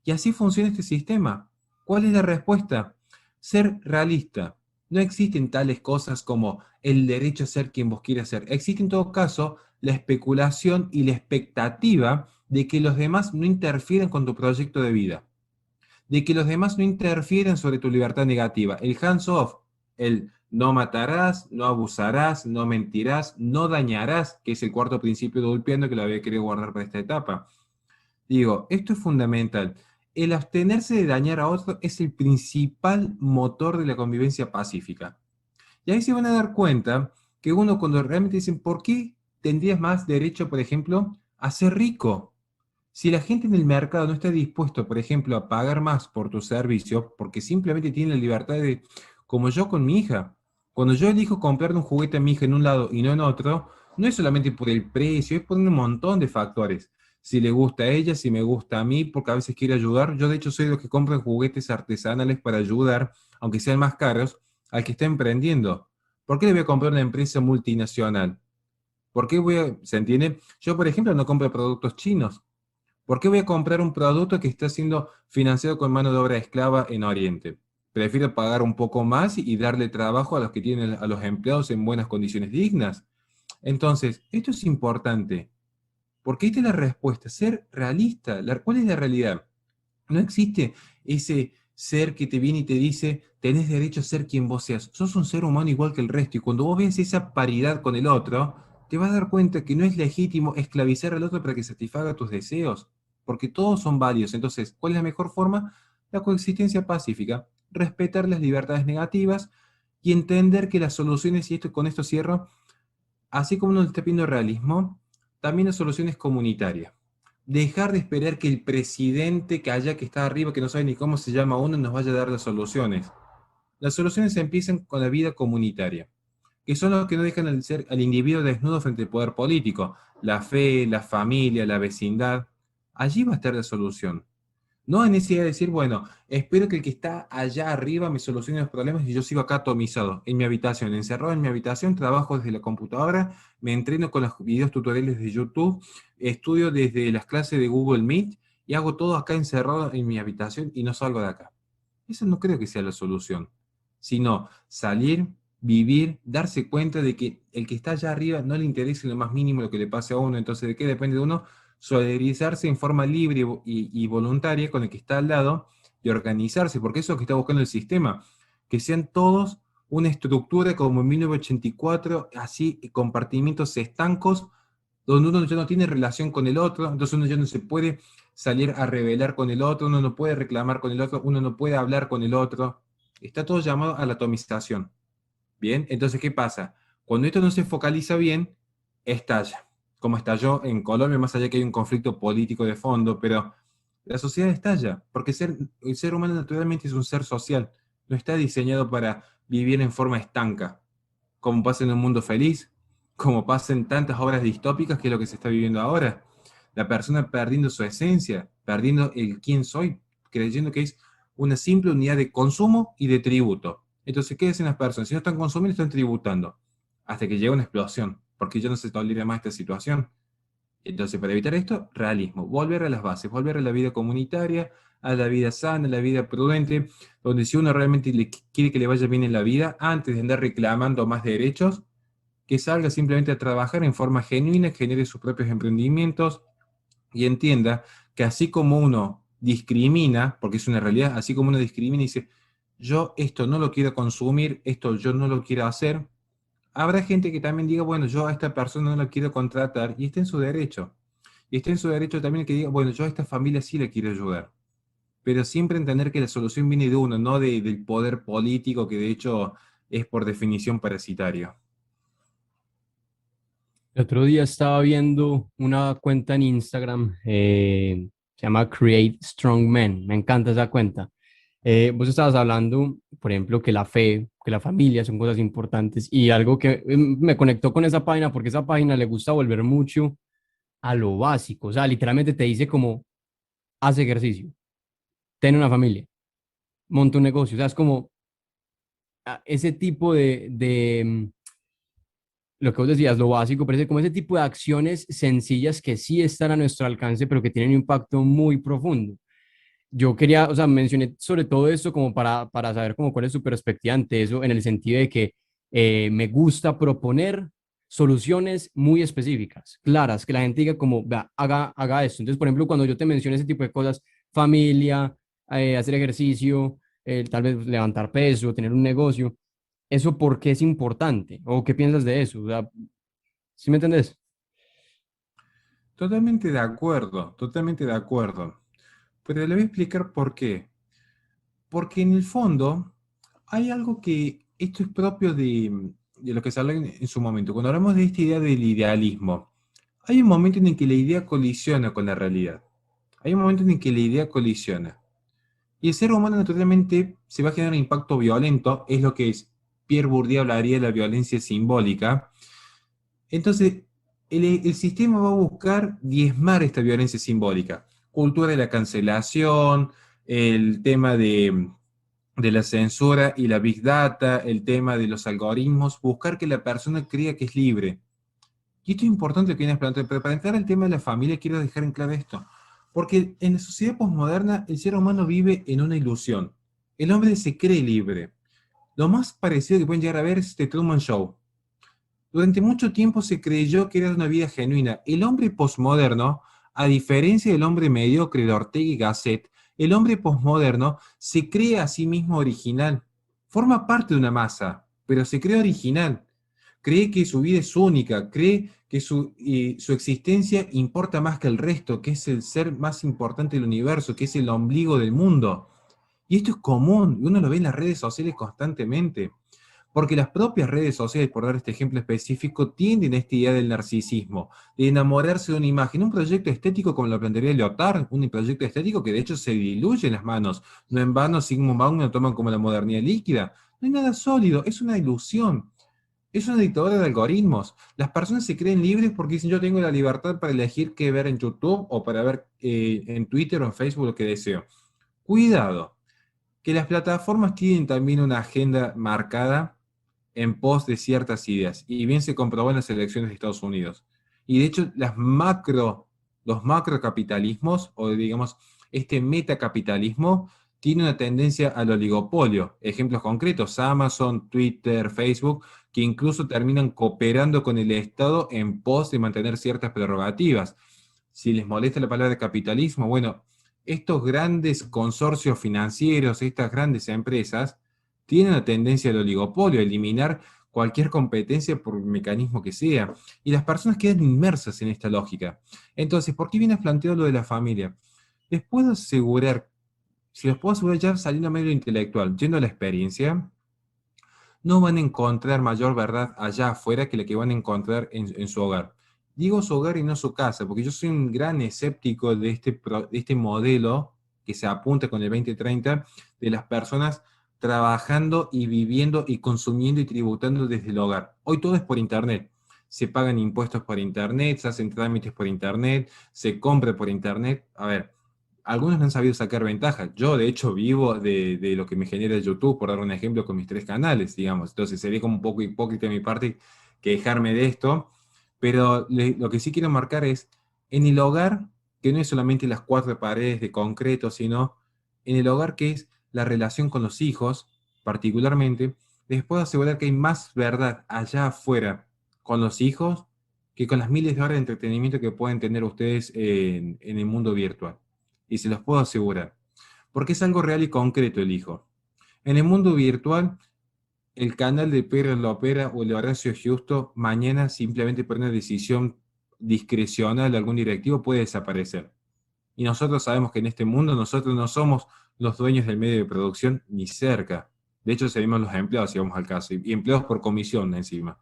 Y así funciona este sistema. ¿Cuál es la respuesta? Ser realista. No existen tales cosas como el derecho a ser quien vos quieras ser. Existe en todo caso la especulación y la expectativa de que los demás no interfieran con tu proyecto de vida, de que los demás no interfieren sobre tu libertad negativa. El hands-off, el no matarás, no abusarás, no mentirás, no dañarás, que es el cuarto principio de Ulpiano que lo había querido guardar para esta etapa. Digo, esto es fundamental. El abstenerse de dañar a otro es el principal motor de la convivencia pacífica. Y ahí se van a dar cuenta que uno cuando realmente dicen, ¿por qué tendrías más derecho, por ejemplo, a ser rico? Si la gente en el mercado no está dispuesto, por ejemplo, a pagar más por tu servicio, porque simplemente tiene la libertad de, como yo con mi hija, cuando yo elijo comprarle un juguete a mi hija en un lado y no en otro, no es solamente por el precio, es por un montón de factores. Si le gusta a ella, si me gusta a mí, porque a veces quiere ayudar. Yo de hecho soy de los que compran juguetes artesanales para ayudar, aunque sean más caros, al que está emprendiendo. ¿Por qué le voy a comprar una empresa multinacional? ¿Por qué voy a, se entiende? Yo, por ejemplo, no compro productos chinos. ¿Por qué voy a comprar un producto que está siendo financiado con mano de obra esclava en Oriente? Prefiero pagar un poco más y darle trabajo a los que tienen a los empleados en buenas condiciones dignas. Entonces, esto es importante, porque esta es la respuesta, ser realista. ¿Cuál es la realidad? No existe ese ser que te viene y te dice, tenés derecho a ser quien vos seas. Sos un ser humano igual que el resto. Y cuando vos ves esa paridad con el otro, te vas a dar cuenta que no es legítimo esclavizar al otro para que satisfaga tus deseos. Porque todos son válidos. Entonces, ¿cuál es la mejor forma? La coexistencia pacífica. Respetar las libertades negativas y entender que las soluciones, y esto, con esto cierro, así como uno está pidiendo realismo, también la solución es comunitaria. Dejar de esperar que el presidente que haya que está arriba, que no sabe ni cómo se llama uno, nos vaya a dar las soluciones. Las soluciones empiezan con la vida comunitaria, que son los que no dejan al individuo desnudo frente al poder político. La fe, la familia, la vecindad. Allí va a estar la solución. No hay necesidad de decir, bueno, espero que el que está allá arriba me solucione los problemas y yo sigo acá atomizado en mi habitación, encerrado en mi habitación, trabajo desde la computadora, me entreno con los videos tutoriales de YouTube, estudio desde las clases de Google Meet y hago todo acá encerrado en mi habitación y no salgo de acá. Eso no creo que sea la solución, sino salir, vivir, darse cuenta de que el que está allá arriba no le interesa en lo más mínimo lo que le pase a uno, entonces ¿de qué depende de uno? Solidarizarse en forma libre y voluntaria con el que está al lado y organizarse, porque eso es lo que está buscando el sistema, que sean todos una estructura como en 1984, así compartimientos estancos, donde uno ya no tiene relación con el otro, entonces uno ya no se puede salir a rebelar con el otro, uno no puede reclamar con el otro, uno no puede hablar con el otro. Está todo llamado a la atomización. Bien, entonces, ¿qué pasa? Cuando esto no se focaliza bien, estalla. Como estalló en Colombia, más allá que hay un conflicto político de fondo, pero la sociedad estalla, porque el ser humano naturalmente es un ser social, no está diseñado para vivir en forma estanca, como pasa en un mundo feliz, como pasa en tantas obras distópicas que es lo que se está viviendo ahora. la persona perdiendo su esencia, perdiendo el quién soy, creyendo que es una simple unidad de consumo y de tributo. Entonces, ¿qué hacen las personas? Si no están consumiendo, están tributando, hasta que llega una explosión, porque ya no se tolera más esta situación. Entonces, para evitar esto, realismo, volver a las bases, volver a la vida comunitaria, a la vida sana, a la vida prudente, donde si uno realmente quiere que le vaya bien en la vida, antes de andar reclamando más derechos, que salga simplemente a trabajar en forma genuina, genere sus propios emprendimientos y entienda que así como uno discrimina, porque es una realidad, así como uno discrimina y dice, yo esto no lo quiero consumir, esto yo no lo quiero hacer, habrá gente que también diga, bueno, yo a esta persona no la quiero contratar y está en su derecho. Y está en su derecho también que diga, bueno, yo a esta familia sí la quiero ayudar. Pero siempre entender que la solución viene de uno, no del poder político, que de hecho es por definición parasitario. El otro día estaba viendo una cuenta en Instagram, se llama Create Strong Men, me encanta esa cuenta. Vos estabas hablando, por ejemplo, que la fe, que la familia son cosas importantes y algo que me conectó con esa página porque esa página le gusta volver mucho a lo básico, o sea, literalmente te dice como, haz ejercicio, ten una familia, monta un negocio, o sea, es como ese tipo de lo que vos decías, lo básico, parece como ese tipo de acciones sencillas que sí están a nuestro alcance, pero que tienen un impacto muy profundo. Yo quería, o sea, mencioné sobre todo esto como para saber como cuál es su perspectiva ante eso, en el sentido de que me gusta proponer soluciones muy específicas, claras, que la gente diga como, vea, haga esto. Entonces, por ejemplo, cuando yo te menciono ese tipo de cosas, familia, hacer ejercicio, tal vez levantar peso, tener un negocio, ¿eso por qué es importante? ¿O qué piensas de eso? O sea, ¿sí me entendés? Totalmente de acuerdo, totalmente de acuerdo. Pero le voy a explicar por qué. Porque en el fondo hay algo que esto es propio de lo que se habla en su momento. Cuando hablamos de esta idea del idealismo, hay un momento en el que la idea colisiona con la realidad. Hay un momento en el que la idea colisiona. Y el ser humano naturalmente se va a generar un impacto violento, es lo que es. Pierre Bourdieu hablaría de la violencia simbólica. Entonces, el sistema va a buscar diezmar esta violencia simbólica. Cultura de la cancelación, el tema de la censura y la big data, el tema de los algoritmos, buscar que la persona crea que es libre. Y esto es importante lo que vienes planteando, pero para entrar al tema de la familia quiero dejar en claro esto. Porque en la sociedad posmoderna el ser humano vive en una ilusión. El hombre se cree libre. Lo más parecido que pueden llegar a ver es The Truman Show. Durante mucho tiempo se creyó que era una vida genuina. El hombre posmoderno, a diferencia del hombre mediocre de Ortega y Gasset, el hombre posmoderno se cree a sí mismo original. Forma parte de una masa, pero se cree original. Cree que su vida es única, cree que su existencia importa más que el resto, que es el ser más importante del universo, que es el ombligo del mundo. Y esto es común, y uno lo ve en las redes sociales constantemente. Porque las propias redes sociales, por dar este ejemplo específico, tienden a esta idea del narcisismo, de enamorarse de una imagen, un proyecto estético como lo plantearía Lyotard, un proyecto estético que de hecho se diluye en las manos. No en vano Sigmund Bauman lo toman como la modernidad líquida. No hay nada sólido, es una ilusión. Es una dictadura de algoritmos. Las personas se creen libres porque dicen yo tengo la libertad para elegir qué ver en YouTube o para ver en Twitter o en Facebook lo que deseo. Cuidado, que las plataformas tienen también una agenda marcada en pos de ciertas ideas, y bien se comprobó en las elecciones de Estados Unidos. Y de hecho, los macrocapitalismos, o digamos, este metacapitalismo, tiene una tendencia al oligopolio. Ejemplos concretos, Amazon, Twitter, Facebook, que incluso terminan cooperando con el Estado en pos de mantener ciertas prerrogativas. Si les molesta la palabra capitalismo, bueno, estos grandes consorcios financieros, estas grandes empresas, tienen una tendencia al oligopolio, a eliminar cualquier competencia por mecanismo que sea. Y las personas quedan inmersas en esta lógica. Entonces, ¿por qué viene planteado lo de la familia? Les puedo asegurar, si les puedo asegurar ya saliendo a medio intelectual, yendo a la experiencia, no van a encontrar mayor verdad allá afuera que la que van a encontrar en su hogar. Digo su hogar y no su casa, porque yo soy un gran escéptico de este modelo que se apunta con el 2030 de las personas trabajando y viviendo y consumiendo y tributando desde el hogar. Hoy todo es por internet. se pagan impuestos por internet, se hacen trámites por internet, se compra por internet. A ver, algunos no han sabido sacar ventaja. Yo, de hecho, vivo de lo que me genera YouTube, por dar un ejemplo, con mis 3 canales, digamos. Entonces sería como un poco hipócrita de mi parte quejarme de esto, pero lo que sí quiero marcar es, en el hogar, que no es solamente las 4 paredes de concreto, sino en el hogar que es la relación con los hijos, particularmente, les puedo asegurar que hay más verdad allá afuera con los hijos que con las miles de horas de entretenimiento que pueden tener ustedes en el mundo virtual. Y se los puedo asegurar, porque es algo real y concreto el hijo. En el mundo virtual, el canal de Pedro Lopera o el de Horacio Justo, mañana simplemente por una decisión discrecional de algún directivo puede desaparecer. Y nosotros sabemos que en este mundo nosotros no somos los dueños del medio de producción ni cerca. De hecho, seguimos los empleados, si vamos al caso, y empleados por comisión encima.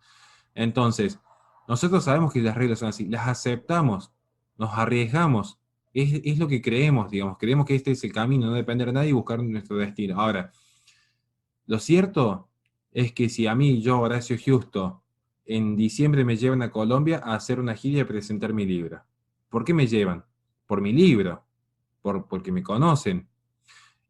Entonces, nosotros sabemos que las reglas son así, las aceptamos, nos arriesgamos, es lo que creemos, digamos, creemos que este es el camino, no depender de nadie y buscar nuestro destino. Ahora, lo cierto es que si a mí, yo, Horacio Justo, en diciembre me llevan a Colombia a hacer una gira y a presentar mi libro. ¿Por qué me llevan? Por mi libro, porque me conocen.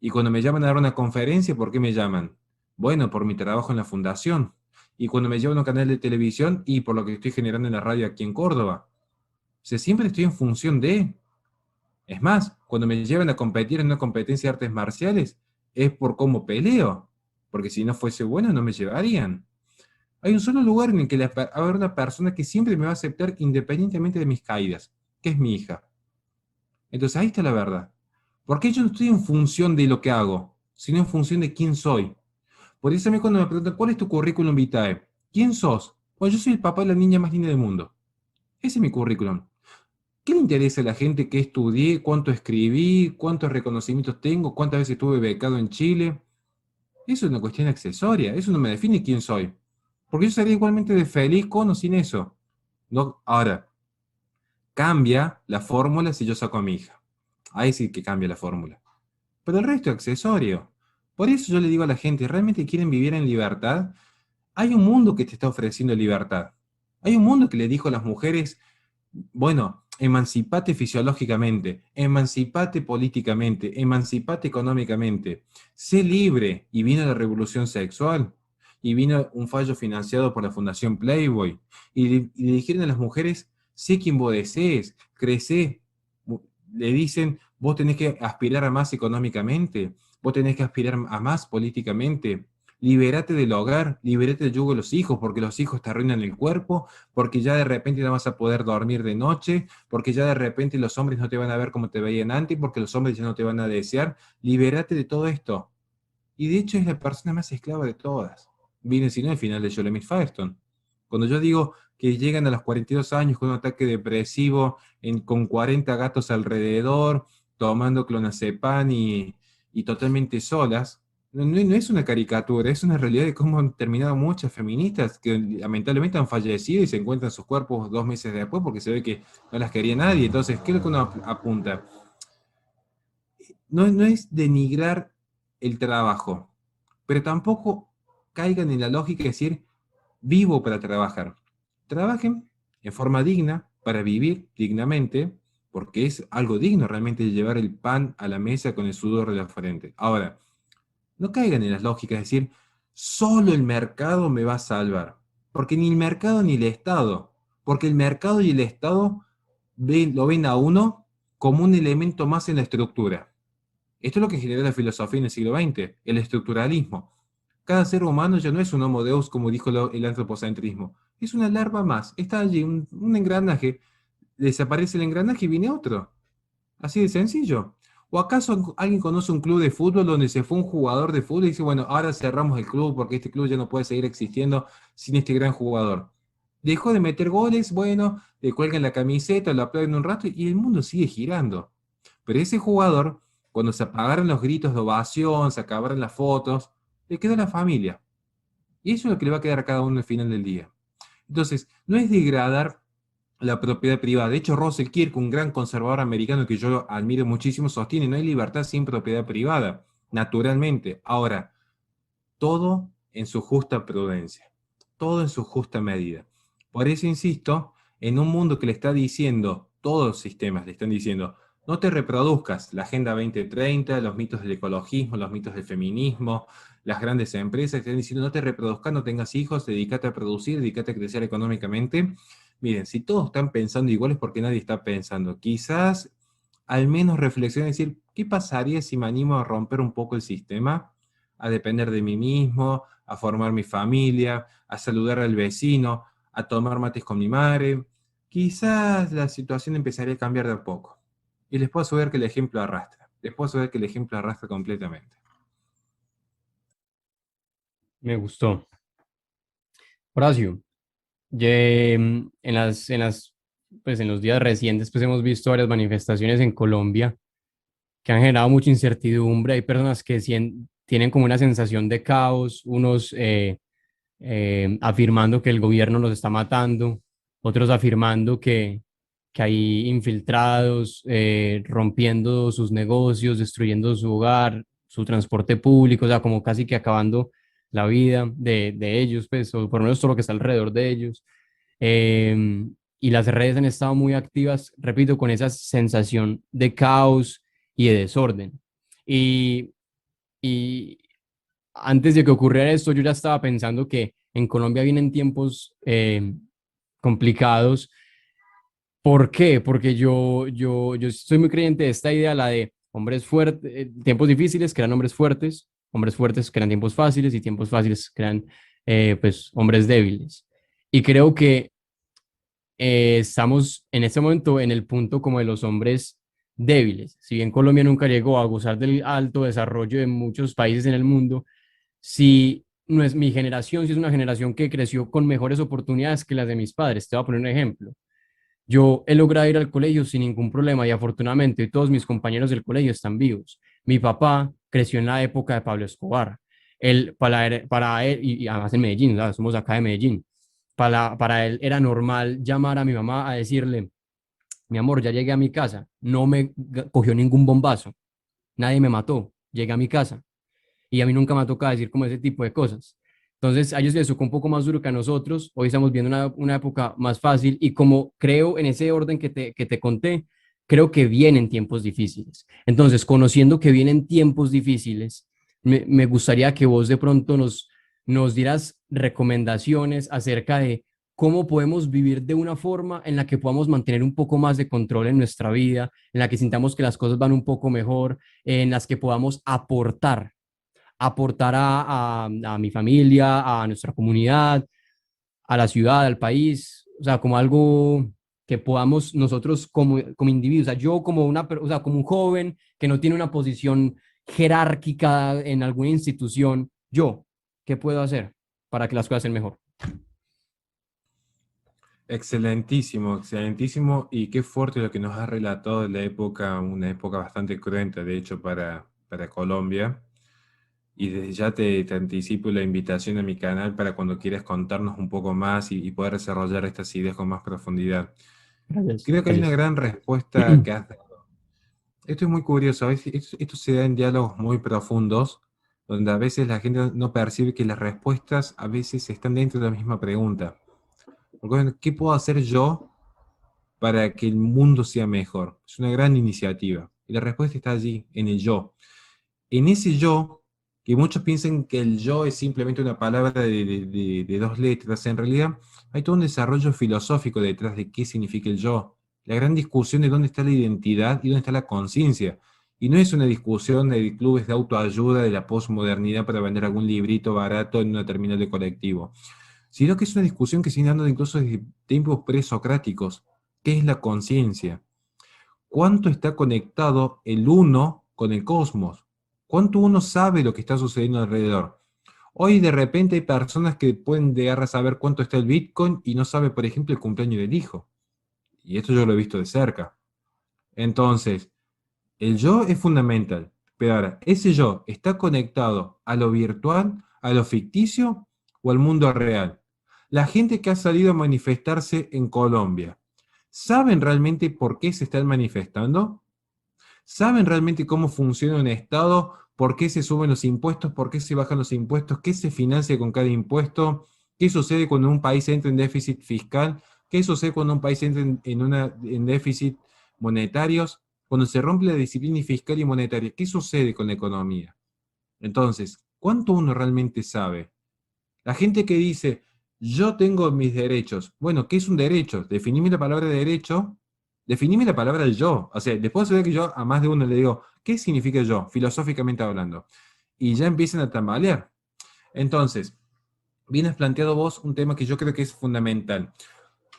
Y cuando me llaman a dar una conferencia, ¿por qué me llaman? Bueno, por mi trabajo en la fundación. Y cuando me llevan a un canal de televisión y por lo que estoy generando en la radio aquí en Córdoba. O sea, siempre estoy en función de... Es más, cuando me llevan a competir en una competencia de artes marciales, es por cómo peleo. Porque si no fuese bueno, no me llevarían. Hay un solo lugar en el que va a haber una persona que siempre me va a aceptar independientemente de mis caídas, que es mi hija. Entonces ahí está la verdad. Porque yo no estoy en función de lo que hago, sino en función de quién soy. Por eso a mí cuando me preguntan, ¿cuál es tu currículum vitae? ¿Quién sos? Pues yo soy el papá de la niña más linda del mundo. Ese es mi currículum. ¿Qué le interesa a la gente qué estudié, cuánto escribí, cuántos reconocimientos tengo, cuántas veces estuve becado en Chile? Eso es una cuestión accesoria, eso no me define quién soy. Porque yo sería igualmente de feliz con o sin eso. No, ahora, cambia la fórmula si yo saco a mi hija. Ahí sí que cambia la fórmula. Pero el resto es accesorio. Por eso yo le digo a la gente, ¿realmente quieren vivir en libertad? Hay un mundo que te está ofreciendo libertad. Hay un mundo que le dijo a las mujeres, bueno, emancipate fisiológicamente, emancipate políticamente, emancipate económicamente, sé libre. Y vino la revolución sexual, y vino un fallo financiado por la Fundación Playboy, y le dijeron a las mujeres, sé quien vos desees, crecé. Le dicen, vos tenés que aspirar a más económicamente, vos tenés que aspirar a más políticamente. Libérate del hogar, libérate del yugo de los hijos, porque los hijos te arruinan el cuerpo, porque ya de repente no vas a poder dormir de noche, porque ya de repente los hombres no te van a ver como te veían antes, porque los hombres ya no te van a desear. Libérate de todo esto. Y de hecho es la persona más esclava de todas. Viene si no el final de Shulamit Firestone. Cuando yo digo que llegan a los 42 años con un ataque depresivo, con 40 gatos alrededor, tomando clonazepam y totalmente solas, no es una caricatura, es una realidad de cómo han terminado muchas feministas que lamentablemente han fallecido y se encuentran sus cuerpos 2 meses después porque se ve que no las quería nadie. Entonces, ¿qué es lo que uno apunta? No es denigrar el trabajo, pero tampoco caigan en la lógica de decir, vivo para trabajar. Trabajen en forma digna para vivir dignamente, porque es algo digno realmente llevar el pan a la mesa con el sudor de la frente. Ahora, no caigan en las lógicas de decir, solo el mercado me va a salvar, porque ni el mercado ni el Estado, porque el mercado y el Estado lo ven a uno como un elemento más en la estructura. Esto es lo que generó la filosofía en el siglo XX, el estructuralismo. Cada ser humano ya no es un homo deus, como dijo el antropocentrismo. Es una larva más. Está allí un engranaje. Desaparece el engranaje y viene otro. Así de sencillo. ¿O acaso alguien conoce un club de fútbol donde se fue un jugador de fútbol y dice, bueno, ahora cerramos el club porque este club ya no puede seguir existiendo sin este gran jugador? Dejó de meter goles, bueno, le cuelgan la camiseta, lo aplauden un rato y el mundo sigue girando. Pero ese jugador, cuando se apagaron los gritos de ovación, se acabaron las fotos, le quedó la familia. Y eso es lo que le va a quedar a cada uno al final del día. Entonces, no es degradar la propiedad privada. De hecho, Russell Kirk, un gran conservador americano que yo admiro muchísimo, sostiene, no hay libertad sin propiedad privada, naturalmente. Ahora, todo en su justa prudencia, todo en su justa medida. Por eso insisto, en un mundo que le está diciendo, todos los sistemas le están diciendo, no te reproduzcas, la Agenda 2030, los mitos del ecologismo, los mitos del feminismo, las grandes empresas están diciendo, no te reproduzcas, no tengas hijos, dedícate a producir, dedícate a crecer económicamente. Miren, si todos están pensando igual es porque nadie está pensando. Quizás al menos reflexionen y decir, ¿qué pasaría si me animo a romper un poco el sistema? A depender de mí mismo, a formar mi familia, a saludar al vecino, a tomar mates con mi madre. Quizás la situación empezaría a cambiar de a poco. Y les puedo asegurar que el ejemplo arrastra. Les puedo asegurar que el ejemplo arrastra completamente. Me gustó. Horacio, pues en los días recientes pues hemos visto varias manifestaciones en Colombia que han generado mucha incertidumbre. Hay personas que tienen como una sensación de caos, unos afirmando que el gobierno los está matando, otros afirmando que hay infiltrados, rompiendo sus negocios, destruyendo su hogar, su transporte público, o sea, como casi que acabando la vida de ellos, pues, o por lo menos todo lo que está alrededor de ellos. Y las redes han estado muy activas, repito, con esa sensación de caos y de desorden. Y, y antes de que ocurriera esto, yo ya estaba pensando que en Colombia vienen tiempos complicados. ¿Por qué? Porque yo soy muy creyente de esta idea, la de hombres fuertes, tiempos difíciles crean hombres fuertes crean tiempos fáciles y tiempos fáciles crean pues hombres débiles. Y creo que estamos en este momento en el punto como de los hombres débiles. Si bien Colombia nunca llegó a gozar del alto desarrollo de muchos países en el mundo, si no es mi generación, si es una generación que creció con mejores oportunidades que las de mis padres. Te voy a poner un ejemplo. Yo he logrado ir al colegio sin ningún problema y afortunadamente todos mis compañeros del colegio están vivos. Mi papá creció en la época de Pablo Escobar. Para él y además en Medellín, ¿sabes? Somos acá de Medellín. Para él era normal llamar a mi mamá a decirle, mi amor, ya llegué a mi casa, no me cogió ningún bombazo, nadie me mató, llegué a mi casa y a mí nunca me ha tocado decir como ese tipo de cosas. Entonces, a ellos les tocó un poco más duro que a nosotros. Hoy estamos viendo una época más fácil y como creo en ese orden que te conté, creo que vienen tiempos difíciles. Entonces, conociendo que vienen tiempos difíciles, me gustaría que vos de pronto nos dieras recomendaciones acerca de cómo podemos vivir de una forma en la que podamos mantener un poco más de control en nuestra vida, en la que sintamos que las cosas van un poco mejor, en las que podamos aportar a mi familia, a nuestra comunidad, a la ciudad, al país, o sea, como algo que podamos nosotros como individuos, o sea, yo como o sea, como un joven que no tiene una posición jerárquica en alguna institución, yo, ¿qué puedo hacer para que las cosas sean mejor? Excelentísimo, excelentísimo. Y qué fuerte lo que nos ha relatado de la época, una época bastante cruenta, de hecho, para Colombia. Y desde ya te anticipo la invitación a mi canal para cuando quieras contarnos un poco más y poder desarrollar estas ideas con más profundidad. Gracias, Creo que hay una gracias. gran respuesta que has dado. Esto es muy curioso, a veces esto se da en diálogos muy profundos, donde a veces la gente no percibe que las respuestas a veces están dentro de la misma pregunta. Porque, bueno, ¿qué puedo hacer yo para que el mundo sea mejor? Es una gran iniciativa. Y la respuesta está allí, en el yo. En ese yo, que muchos piensan que el yo es simplemente una palabra de dos letras, en realidad hay todo un desarrollo filosófico detrás de qué significa el yo. La gran discusión de dónde está la identidad y dónde está la conciencia. Y no es una discusión de clubes de autoayuda de la posmodernidad para vender algún librito barato en una terminal de colectivo, sino que es una discusión que se viene dando incluso desde tiempos presocráticos. ¿Qué es la conciencia? ¿Cuánto está conectado el uno con el cosmos? ¿Cuánto uno sabe lo que está sucediendo alrededor? Hoy de repente hay personas que pueden llegar a saber cuánto está el Bitcoin y no sabe, por ejemplo, el cumpleaños del hijo. Y esto yo lo he visto de cerca. Entonces, el yo es fundamental. Pero ahora, ¿ese yo está conectado a lo virtual, a lo ficticio o al mundo real? La gente que ha salido a manifestarse en Colombia, ¿saben realmente por qué se están manifestando? ¿Saben realmente cómo funciona un Estado? ¿Por qué se suben los impuestos? ¿Por qué se bajan los impuestos? ¿Qué se financia con cada impuesto? ¿Qué sucede cuando un país entra en déficit fiscal? ¿Qué sucede cuando un país entra en déficit monetarios? Cuando se rompe la disciplina fiscal y monetaria, ¿qué sucede con la economía? Entonces, ¿cuánto uno realmente sabe? La gente que dice, yo tengo mis derechos. Bueno, ¿qué es un derecho? Definime la palabra derecho, definime la palabra yo. O sea, después de que yo a más de uno le digo, ¿qué significa yo, filosóficamente hablando? Y ya empiezan a tambalear. Entonces, vienes planteado vos un tema que yo creo que es fundamental.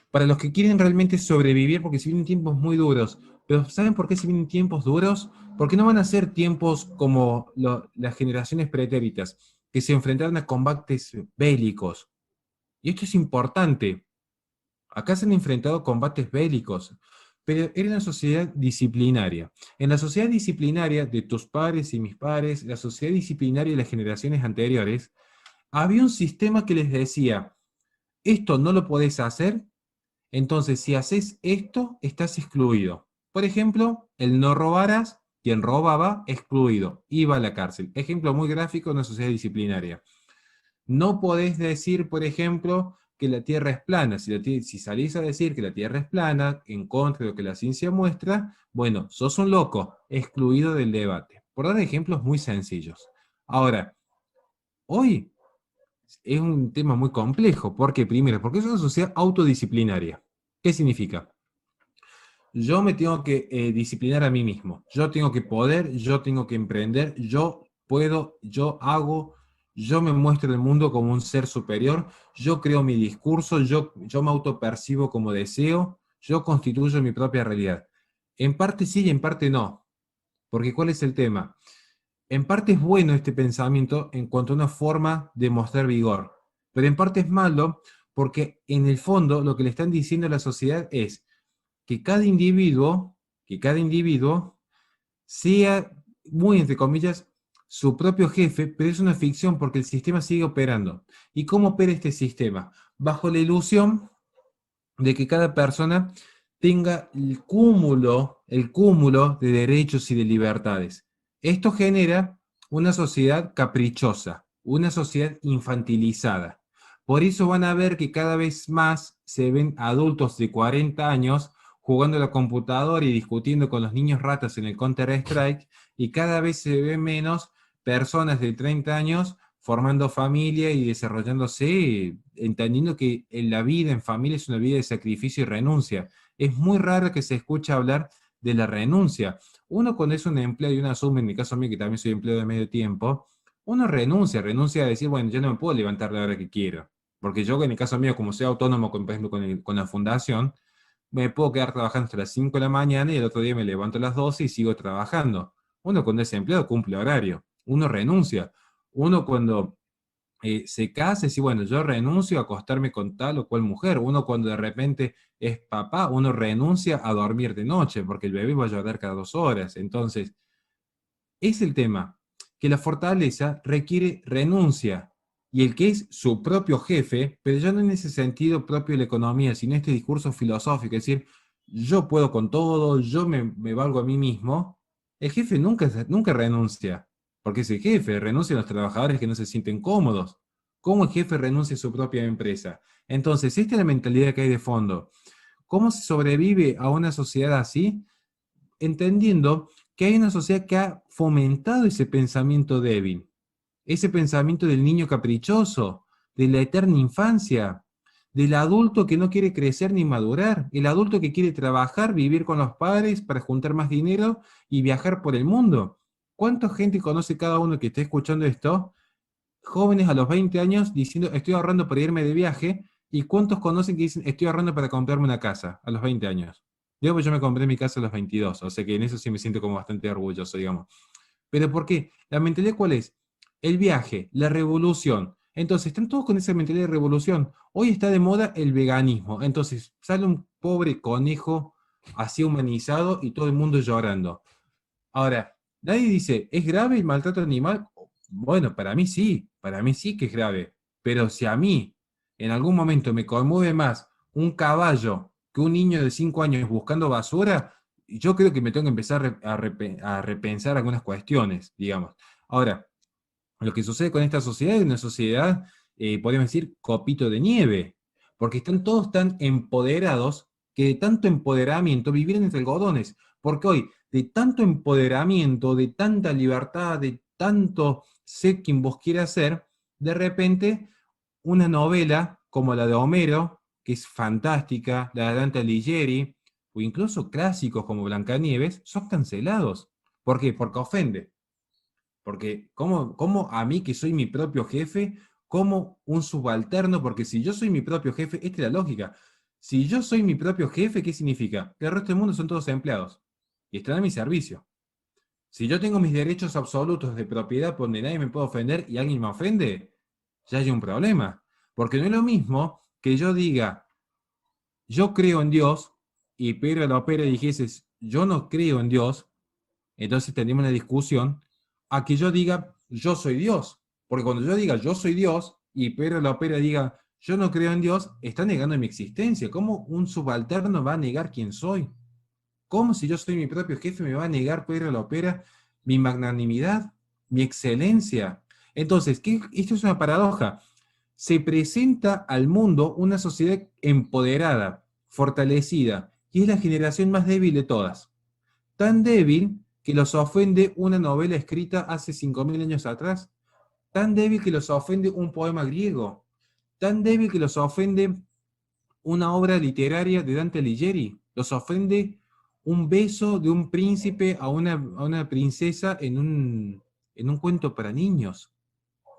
Para los que quieren realmente sobrevivir, porque se vienen tiempos muy duros, pero ¿saben por qué se vienen tiempos duros? Porque no van a ser tiempos como las generaciones pretéritas, que se enfrentaron a combates bélicos. Y esto es importante. Acá se han enfrentado a combates bélicos, pero era una sociedad disciplinaria. En la sociedad disciplinaria de tus padres y mis padres, la sociedad disciplinaria de las generaciones anteriores, había un sistema que les decía, esto no lo podés hacer, entonces si haces esto, estás excluido. Por ejemplo, el no robarás, quien robaba, excluido, iba a la cárcel. Ejemplo muy gráfico de una sociedad disciplinaria. No podés decir, por ejemplo, que la Tierra es plana. Si salís a decir que la Tierra es plana, en contra de lo que la ciencia muestra, bueno, sos un loco, excluido del debate. Por dar ejemplos muy sencillos. Ahora, hoy es un tema muy complejo. ¿Por qué? Primero, porque es una sociedad autodisciplinaria. ¿Qué significa? Yo me tengo que disciplinar a mí mismo. Yo tengo que poder, yo tengo que emprender, yo puedo, yo hago, yo me muestro en el mundo como un ser superior, yo creo mi discurso, yo me autopercibo como deseo, yo constituyo mi propia realidad. En parte sí y en parte no. Porque ¿cuál es el tema? En parte es bueno este pensamiento en cuanto a una forma de mostrar vigor, pero en parte es malo porque en el fondo lo que le están diciendo a la sociedad es que cada individuo sea, muy entre comillas, su propio jefe, pero es una ficción porque el sistema sigue operando. ¿Y cómo opera este sistema? Bajo la ilusión de que cada persona tenga el cúmulo de derechos y de libertades. Esto genera una sociedad caprichosa, una sociedad infantilizada. Por eso van a ver que cada vez más se ven adultos de 40 años jugando a la computadora y discutiendo con los niños ratas en el Counter-Strike, y cada vez se ven menos personas de 30 años formando familia y desarrollándose, entendiendo que en la vida en familia es una vida de sacrificio y renuncia. Es muy raro que se escuche hablar de la renuncia. Uno cuando es un empleado y uno asume, en mi caso a mí que también soy empleado de medio tiempo, uno renuncia a decir, bueno, yo no me puedo levantar la hora que quiero. Porque yo en el caso mío, como soy autónomo, por ejemplo, con la fundación, me puedo quedar trabajando hasta las 5 de la mañana y el otro día me levanto a las 12 y sigo trabajando. Uno cuando es empleado cumple horario, uno renuncia. Uno cuando se casa y dice, bueno, yo renuncio a acostarme con tal o cual mujer. Uno cuando de repente es papá, uno renuncia a dormir de noche porque el bebé va a llorar cada 2 horas. Entonces, es el tema, que la fortaleza requiere renuncia. Y el que es su propio jefe, pero ya no en ese sentido propio de la economía, sino este discurso filosófico, es decir, yo puedo con todo, yo me valgo a mí mismo, el jefe nunca renuncia, porque es el jefe, renuncia a los trabajadores que no se sienten cómodos. ¿Cómo el jefe renuncia a su propia empresa? Entonces, esta es la mentalidad que hay de fondo. ¿Cómo se sobrevive a una sociedad así? Entendiendo que hay una sociedad que ha fomentado ese pensamiento débil, ese pensamiento del niño caprichoso, de la eterna infancia, del adulto que no quiere crecer ni madurar, el adulto que quiere trabajar, vivir con los padres para juntar más dinero y viajar por el mundo. ¿Cuánta gente conoce cada uno que esté escuchando esto? Jóvenes a los 20 años diciendo, estoy ahorrando para irme de viaje, y cuántos conocen que dicen, estoy ahorrando para comprarme una casa a los 20 años. Digo, pues yo me compré mi casa a los 22, o sea que en eso sí me siento como bastante orgulloso, digamos. ¿Pero por qué? ¿La mentalidad cuál es? El viaje, la revolución. Entonces, están todos con esa mentalidad de revolución. Hoy está de moda el veganismo. Entonces, sale un pobre conejo así humanizado y todo el mundo llorando. Ahora, nadie dice, ¿es grave el maltrato animal? Bueno, para mí sí que es grave. Pero si a mí en algún momento me conmueve más un caballo que un niño de 5 años buscando basura, yo creo que me tengo que empezar a repensar algunas cuestiones, digamos. Ahora, lo que sucede con esta sociedad es una sociedad podríamos decir, copito de nieve, porque están todos tan empoderados que de tanto empoderamiento vivieron entre algodones, porque hoy, de tanto empoderamiento, de tanta libertad, de tanto sé quien vos quieras ser, de repente una novela como la de Homero, que es fantástica, la de Dante Alighieri, o incluso clásicos como Blancanieves, son cancelados. ¿Por qué? Porque ofende. Porque, ¿cómo a mí que soy mi propio jefe, como un subalterno? Porque si yo soy mi propio jefe, esta es la lógica. Si yo soy mi propio jefe, ¿qué significa? Que el resto del mundo son todos empleados y están a mi servicio. Si yo tengo mis derechos absolutos de propiedad por donde nadie me puede ofender y alguien me ofende, ya hay un problema. Porque no es lo mismo que yo diga, yo creo en Dios, y Pedro la Opera dijese, yo no creo en Dios, entonces tendríamos una discusión, a que yo diga, yo soy Dios. Porque cuando yo diga, yo soy Dios, y Pedro la Opera diga, yo no creo en Dios, está negando mi existencia. ¿Cómo un subalterno va a negar quién soy? ¿Cómo si yo soy mi propio jefe me va a negar Pedro la Opera mi magnanimidad, mi excelencia? Entonces, esto es una paradoja. Se presenta al mundo una sociedad empoderada, fortalecida, y es la generación más débil de todas. Tan débil que los ofende una novela escrita hace 5.000 años atrás, tan débil que los ofende un poema griego, tan débil que los ofende una obra literaria de Dante Alighieri, los ofende un beso de un príncipe a una princesa en un cuento para niños.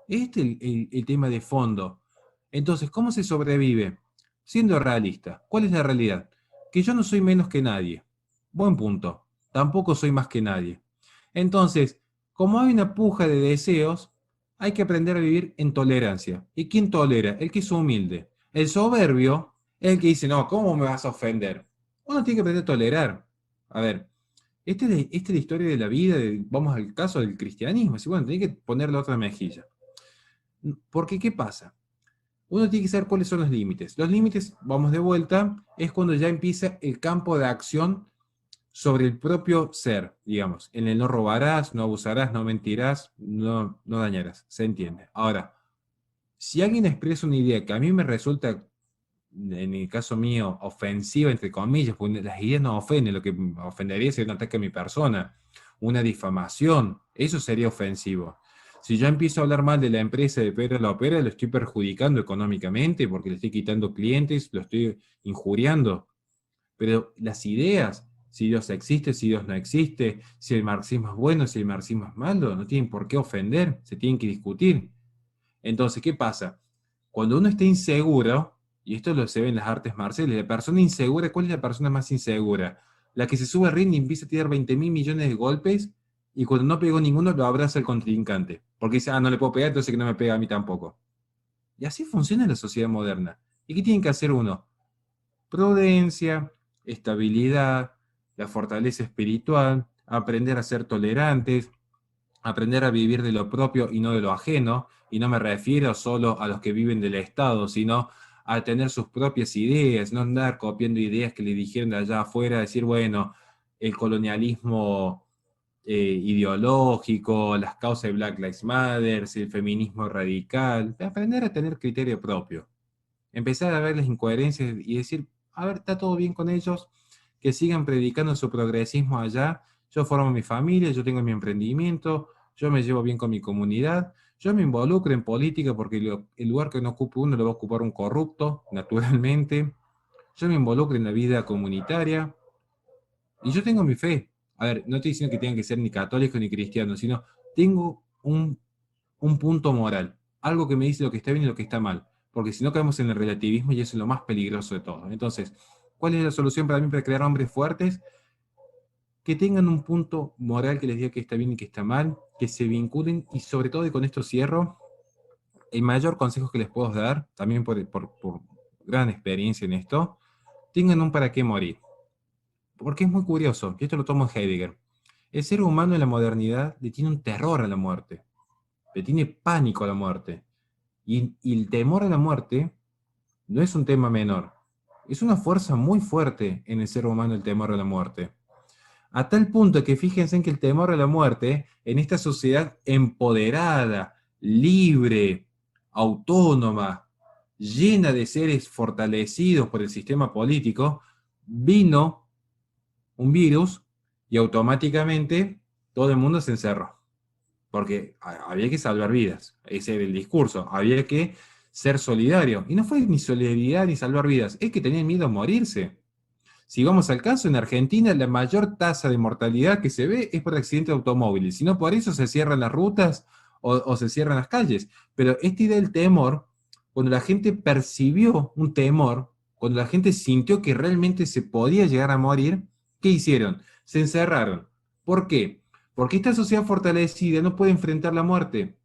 Este es el tema de fondo. Entonces, ¿cómo se sobrevive? Siendo realista. ¿Cuál es la realidad? Que yo no soy menos que nadie. Buen punto. Tampoco soy más que nadie. Entonces, como hay una puja de deseos, hay que aprender a vivir en tolerancia. ¿Y quién tolera? El que es humilde. El soberbio es el que dice, no, ¿cómo me vas a ofender? Uno tiene que aprender a tolerar. A ver, esta es la historia de la vida, vamos al caso del cristianismo. Así, bueno, tiene que ponerle otra mejilla. Porque, ¿qué pasa? Uno tiene que saber cuáles son los límites. Los límites, vamos de vuelta, es cuando ya empieza el campo de acción sobre el propio ser, digamos. En el no robarás, no abusarás, no mentirás, no dañarás. ¿Se entiende? Ahora, si alguien expresa una idea que a mí me resulta, en el caso mío, ofensiva, entre comillas, porque las ideas no ofenden, lo que me ofendería sería un ataque a mi persona, una difamación, eso sería ofensivo. Si yo empiezo a hablar mal de la empresa de Pedro la Opera, lo estoy perjudicando económicamente porque le estoy quitando clientes, lo estoy injuriando. Pero las ideas, si Dios existe, si Dios no existe, si el marxismo es bueno, si el marxismo es malo, no tienen por qué ofender, se tienen que discutir. Entonces, ¿qué pasa? Cuando uno está inseguro, y esto lo se ve en las artes marciales, la persona insegura, ¿cuál es la persona más insegura? La que se sube al ring y empieza a tirar 20.000 millones de golpes, y cuando no pegó ninguno lo abraza el contrincante, porque dice, no le puedo pegar, entonces que no me pega a mí tampoco. Y así funciona la sociedad moderna. ¿Y qué tiene que hacer uno? Prudencia, estabilidad, la fortaleza espiritual, aprender a ser tolerantes, aprender a vivir de lo propio y no de lo ajeno, y no me refiero solo a los que viven del Estado, sino a tener sus propias ideas, no andar copiando ideas que le dijeron de allá afuera, decir, bueno, el colonialismo ideológico, las causas de Black Lives Matter, el feminismo radical, aprender a tener criterio propio, empezar a ver las incoherencias y decir, a ver, está todo bien con ellos, que sigan predicando su progresismo allá, yo formo mi familia, yo tengo mi emprendimiento, yo me llevo bien con mi comunidad, yo me involucro en política porque el lugar que no ocupe uno lo va a ocupar un corrupto, naturalmente, yo me involucro en la vida comunitaria y yo tengo mi fe. A ver, no estoy diciendo que tengan que ser ni católicos ni cristianos, sino tengo un punto moral, algo que me dice lo que está bien y lo que está mal, porque si no caemos en el relativismo y eso es lo más peligroso de todo. Entonces, ¿cuál es la solución para mí para crear hombres fuertes? Que tengan un punto moral que les diga que está bien y que está mal, que se vinculen y sobre todo, y con esto cierro, el mayor consejo que les puedo dar, también por gran experiencia en esto, tengan un para qué morir. Porque es muy curioso, y esto lo tomo en Heidegger. El ser humano en la modernidad le tiene un terror a la muerte, le tiene pánico a la muerte. Y el temor a la muerte no es un tema menor. Es una fuerza muy fuerte en el ser humano el temor a la muerte. A tal punto que fíjense en que el temor a la muerte, en esta sociedad empoderada, libre, autónoma, llena de seres fortalecidos por el sistema político, vino un virus y automáticamente todo el mundo se encerró. Porque había que salvar vidas, ese era el discurso, había que ser solidario. Y no fue ni solidaridad ni salvar vidas, es que tenían miedo a morirse. Si vamos al caso, en Argentina la mayor tasa de mortalidad que se ve es por accidentes de automóviles. Si no, por eso se cierran las rutas o se cierran las calles. Pero esta idea del temor, cuando la gente percibió un temor, cuando la gente sintió que realmente se podía llegar a morir, ¿qué hicieron? Se encerraron. ¿Por qué? Porque esta sociedad fortalecida no puede enfrentar la muerte.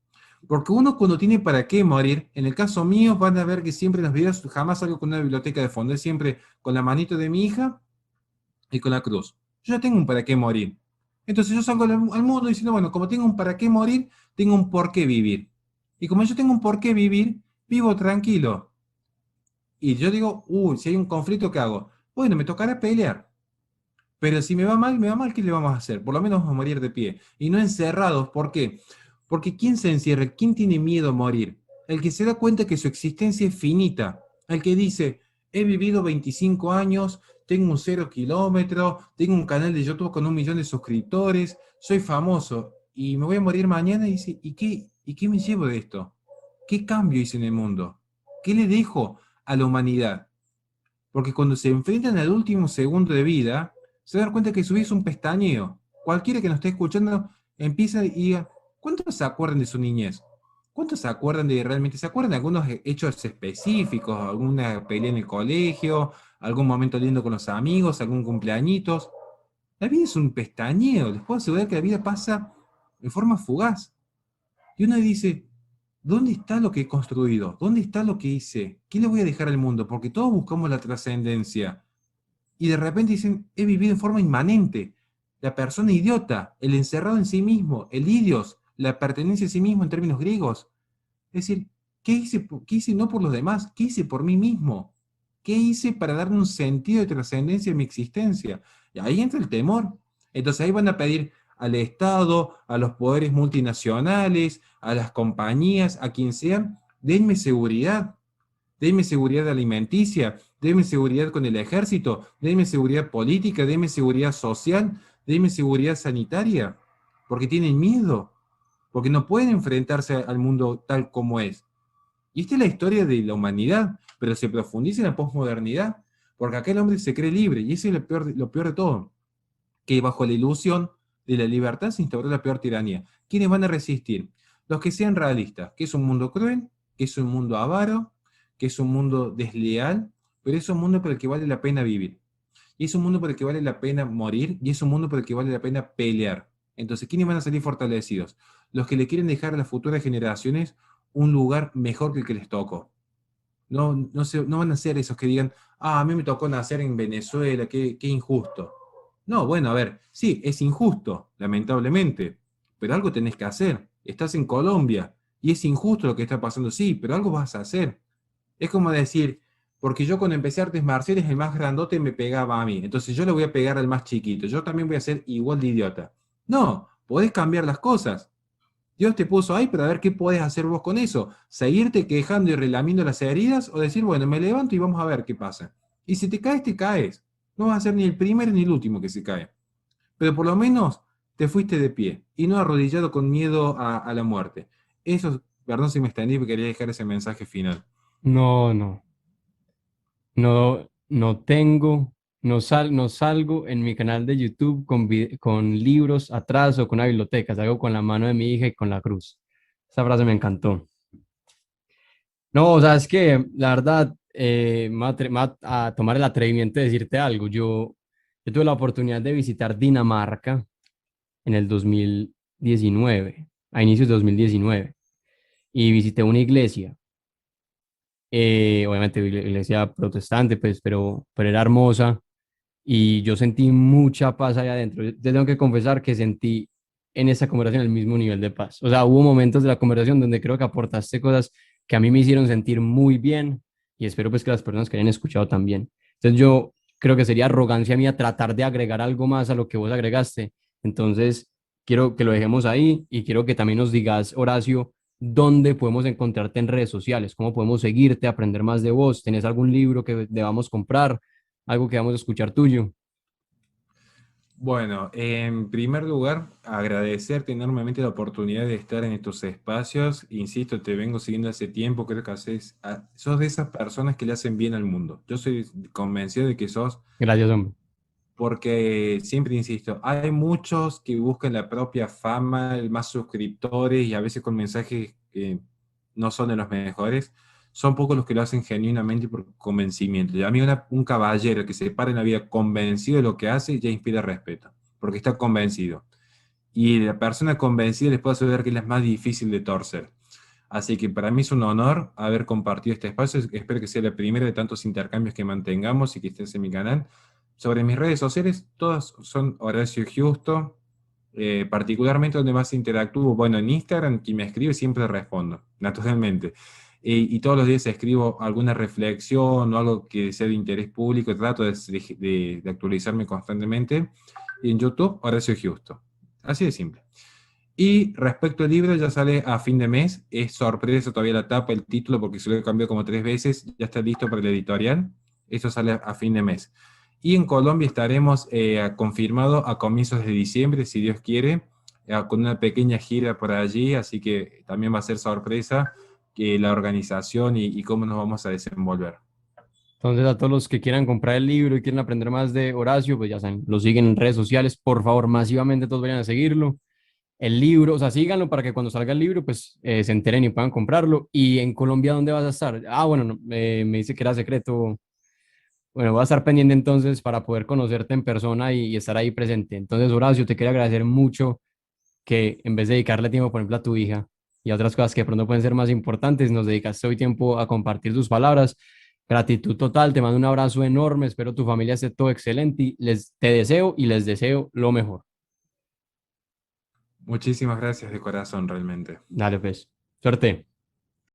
Porque uno cuando tiene para qué morir, en el caso mío van a ver que siempre en los videos jamás salgo con una biblioteca de fondo, es siempre con la manito de mi hija y con la cruz. Yo ya tengo un para qué morir. Entonces yo salgo al mundo diciendo, bueno, como tengo un para qué morir, tengo un por qué vivir. Y como yo tengo un por qué vivir, vivo tranquilo. Y yo digo, uy, si hay un conflicto, ¿qué hago? Bueno, me tocará pelear. Pero si me va mal, ¿qué le vamos a hacer? Por lo menos vamos a morir de pie. Y no encerrados. ¿Por qué? Porque ¿quién se encierra? ¿Quién tiene miedo a morir? El que se da cuenta que su existencia es finita. El que dice, he vivido 25 años, tengo un 0 kilómetro, tengo un canal de YouTube con 1 millón de suscriptores, soy famoso y me voy a morir mañana y dice, ¿y qué me llevo de esto? ¿Qué cambio hice en el mundo? ¿Qué le dejo a la humanidad? Porque cuando se enfrentan al último segundo de vida, se dan cuenta que su vida es un pestañeo. Cualquiera que nos esté escuchando empieza y diga, ¿cuántos se acuerdan de su niñez? ¿Cuántos se acuerdan de realmente? ¿Se acuerdan de algunos hechos específicos? ¿Alguna pelea en el colegio? ¿Algún momento lindo con los amigos? ¿Algún cumpleañitos? La vida es un pestañeo. Les puedo asegurar que la vida pasa de forma fugaz. Y uno dice, ¿dónde está lo que he construido? ¿Dónde está lo que hice? ¿Qué le voy a dejar al mundo? Porque todos buscamos la trascendencia. Y de repente dicen, he vivido en forma inmanente. La persona idiota, el encerrado en sí mismo, el idios, la pertenencia a sí mismo en términos griegos. Es decir, ¿qué hice no por los demás? ¿Qué hice por mí mismo? ¿Qué hice para darle un sentido de trascendencia a mi existencia? Y ahí entra el temor. Entonces ahí van a pedir al Estado, a los poderes multinacionales, a las compañías, a quien sean, denme seguridad alimenticia, denme seguridad con el ejército, denme seguridad política, denme seguridad social, denme seguridad sanitaria, porque tienen miedo, porque no pueden enfrentarse al mundo tal como es. Y esta es la historia de la humanidad, pero se profundiza en la posmodernidad, porque acá el hombre se cree libre, y eso es lo peor de todo, que bajo la ilusión de la libertad se instauró la peor tiranía. ¿Quiénes van a resistir? Los que sean realistas, que es un mundo cruel, que es un mundo avaro, que es un mundo desleal, pero es un mundo por el que vale la pena vivir. Y es un mundo por el que vale la pena morir, y es un mundo por el que vale la pena pelear. Entonces, ¿quiénes van a salir fortalecidos? Los que le quieren dejar a las futuras generaciones un lugar mejor que el que les tocó. No van a ser esos que digan, a mí me tocó nacer en Venezuela, qué injusto. No, bueno, a ver, sí, es injusto, lamentablemente, pero algo tenés que hacer. Estás en Colombia y es injusto lo que está pasando, sí, pero algo vas a hacer. Es como decir, porque yo cuando empecé artes marciales, el más grandote me pegaba a mí, entonces yo le voy a pegar al más chiquito, yo también voy a ser igual de idiota. No, podés cambiar las cosas. Dios te puso ahí para ver qué podés hacer vos con eso. Seguirte quejando y relamiendo las heridas o decir, bueno, me levanto y vamos a ver qué pasa. Y si te caes, te caes. No vas a ser ni el primero ni el último que se cae. Pero por lo menos te fuiste de pie y no arrodillado con miedo a la muerte. Eso, perdón si me extendí, pero quería dejar ese mensaje final. No, no, no tengo, no salgo en mi canal de YouTube con libros atrás o con una biblioteca, salgo con la mano de mi hija y con la cruz. Esa frase me encantó. No, o sea, es que la verdad, me voy a tomar el atrevimiento de decirte algo. Yo tuve la oportunidad de visitar Dinamarca en el 2019, a inicios de 2019, y visité una iglesia, obviamente iglesia protestante, pues, pero era hermosa y yo sentí mucha paz allá adentro. Yo te tengo que confesar que sentí en esa conversación el mismo nivel de paz. O sea, hubo momentos de la conversación donde creo que aportaste cosas que a mí me hicieron sentir muy bien y espero pues que las personas que hayan escuchado también. Entonces yo creo que sería arrogancia mía tratar de agregar algo más a lo que vos agregaste. Entonces quiero que lo dejemos ahí y quiero que también nos digas, Horacio, ¿dónde podemos encontrarte en redes sociales? ¿Cómo podemos seguirte, aprender más de vos? ¿Tenés algún libro que debamos comprar? ¿Algo que vamos a escuchar tuyo? Bueno, en primer lugar, agradecerte enormemente la oportunidad de estar en estos espacios. Insisto, te vengo siguiendo hace tiempo, creo que sos de esas personas que le hacen bien al mundo. Yo soy convencido de que sos, Gracias, hombre. porque siempre insisto, hay muchos que buscan la propia fama, más suscriptores y a veces con mensajes que no son de los mejores. Son pocos los que lo hacen genuinamente y por convencimiento. Y a mí un caballero que se para en la vida convencido de lo que hace ya inspira respeto, porque está convencido. Y la persona convencida les puedo asegurar que es la más difícil de torcer. Así que para mí es un honor haber compartido este espacio. Espero que sea la primera de tantos intercambios que mantengamos y que estés en mi canal. Sobre mis redes sociales, todas son Horacio Justo. Particularmente donde más interactúo, bueno, en Instagram, quien me escribe siempre respondo, naturalmente. Y todos los días escribo alguna reflexión o algo que sea de interés público, trato de actualizarme constantemente. Y en YouTube, Horacio Justo. Así de simple. Y respecto al libro, ya sale a fin de mes. Es sorpresa todavía la tapa, el título, porque se lo he cambiado como 3 veces. Ya está listo para el editorial. Esto sale a fin de mes. Y en Colombia estaremos confirmado a comienzos de diciembre, si Dios quiere, con una pequeña gira por allí. Así que también va a ser sorpresa que la organización y cómo nos vamos a desenvolver. Entonces, a todos los que quieran comprar el libro y quieren aprender más de Horacio, pues ya saben, lo siguen en redes sociales. Por favor, masivamente todos vayan a seguirlo. El libro, o sea, síganlo para que cuando salga el libro, pues se enteren y puedan comprarlo. ¿Y en Colombia dónde vas a estar? Ah, bueno, no, me dice que era secreto. Bueno, voy a estar pendiente entonces para poder conocerte en persona y estar ahí presente. Entonces, Horacio, te quiero agradecer mucho que en vez de dedicarle tiempo, por ejemplo, a tu hija y a otras cosas que de pronto pueden ser más importantes, nos dedicaste hoy tiempo a compartir tus palabras. Gratitud total, te mando un abrazo enorme, espero tu familia esté todo excelente y te deseo y les deseo lo mejor. Muchísimas gracias de corazón, realmente. Dale, pues, suerte.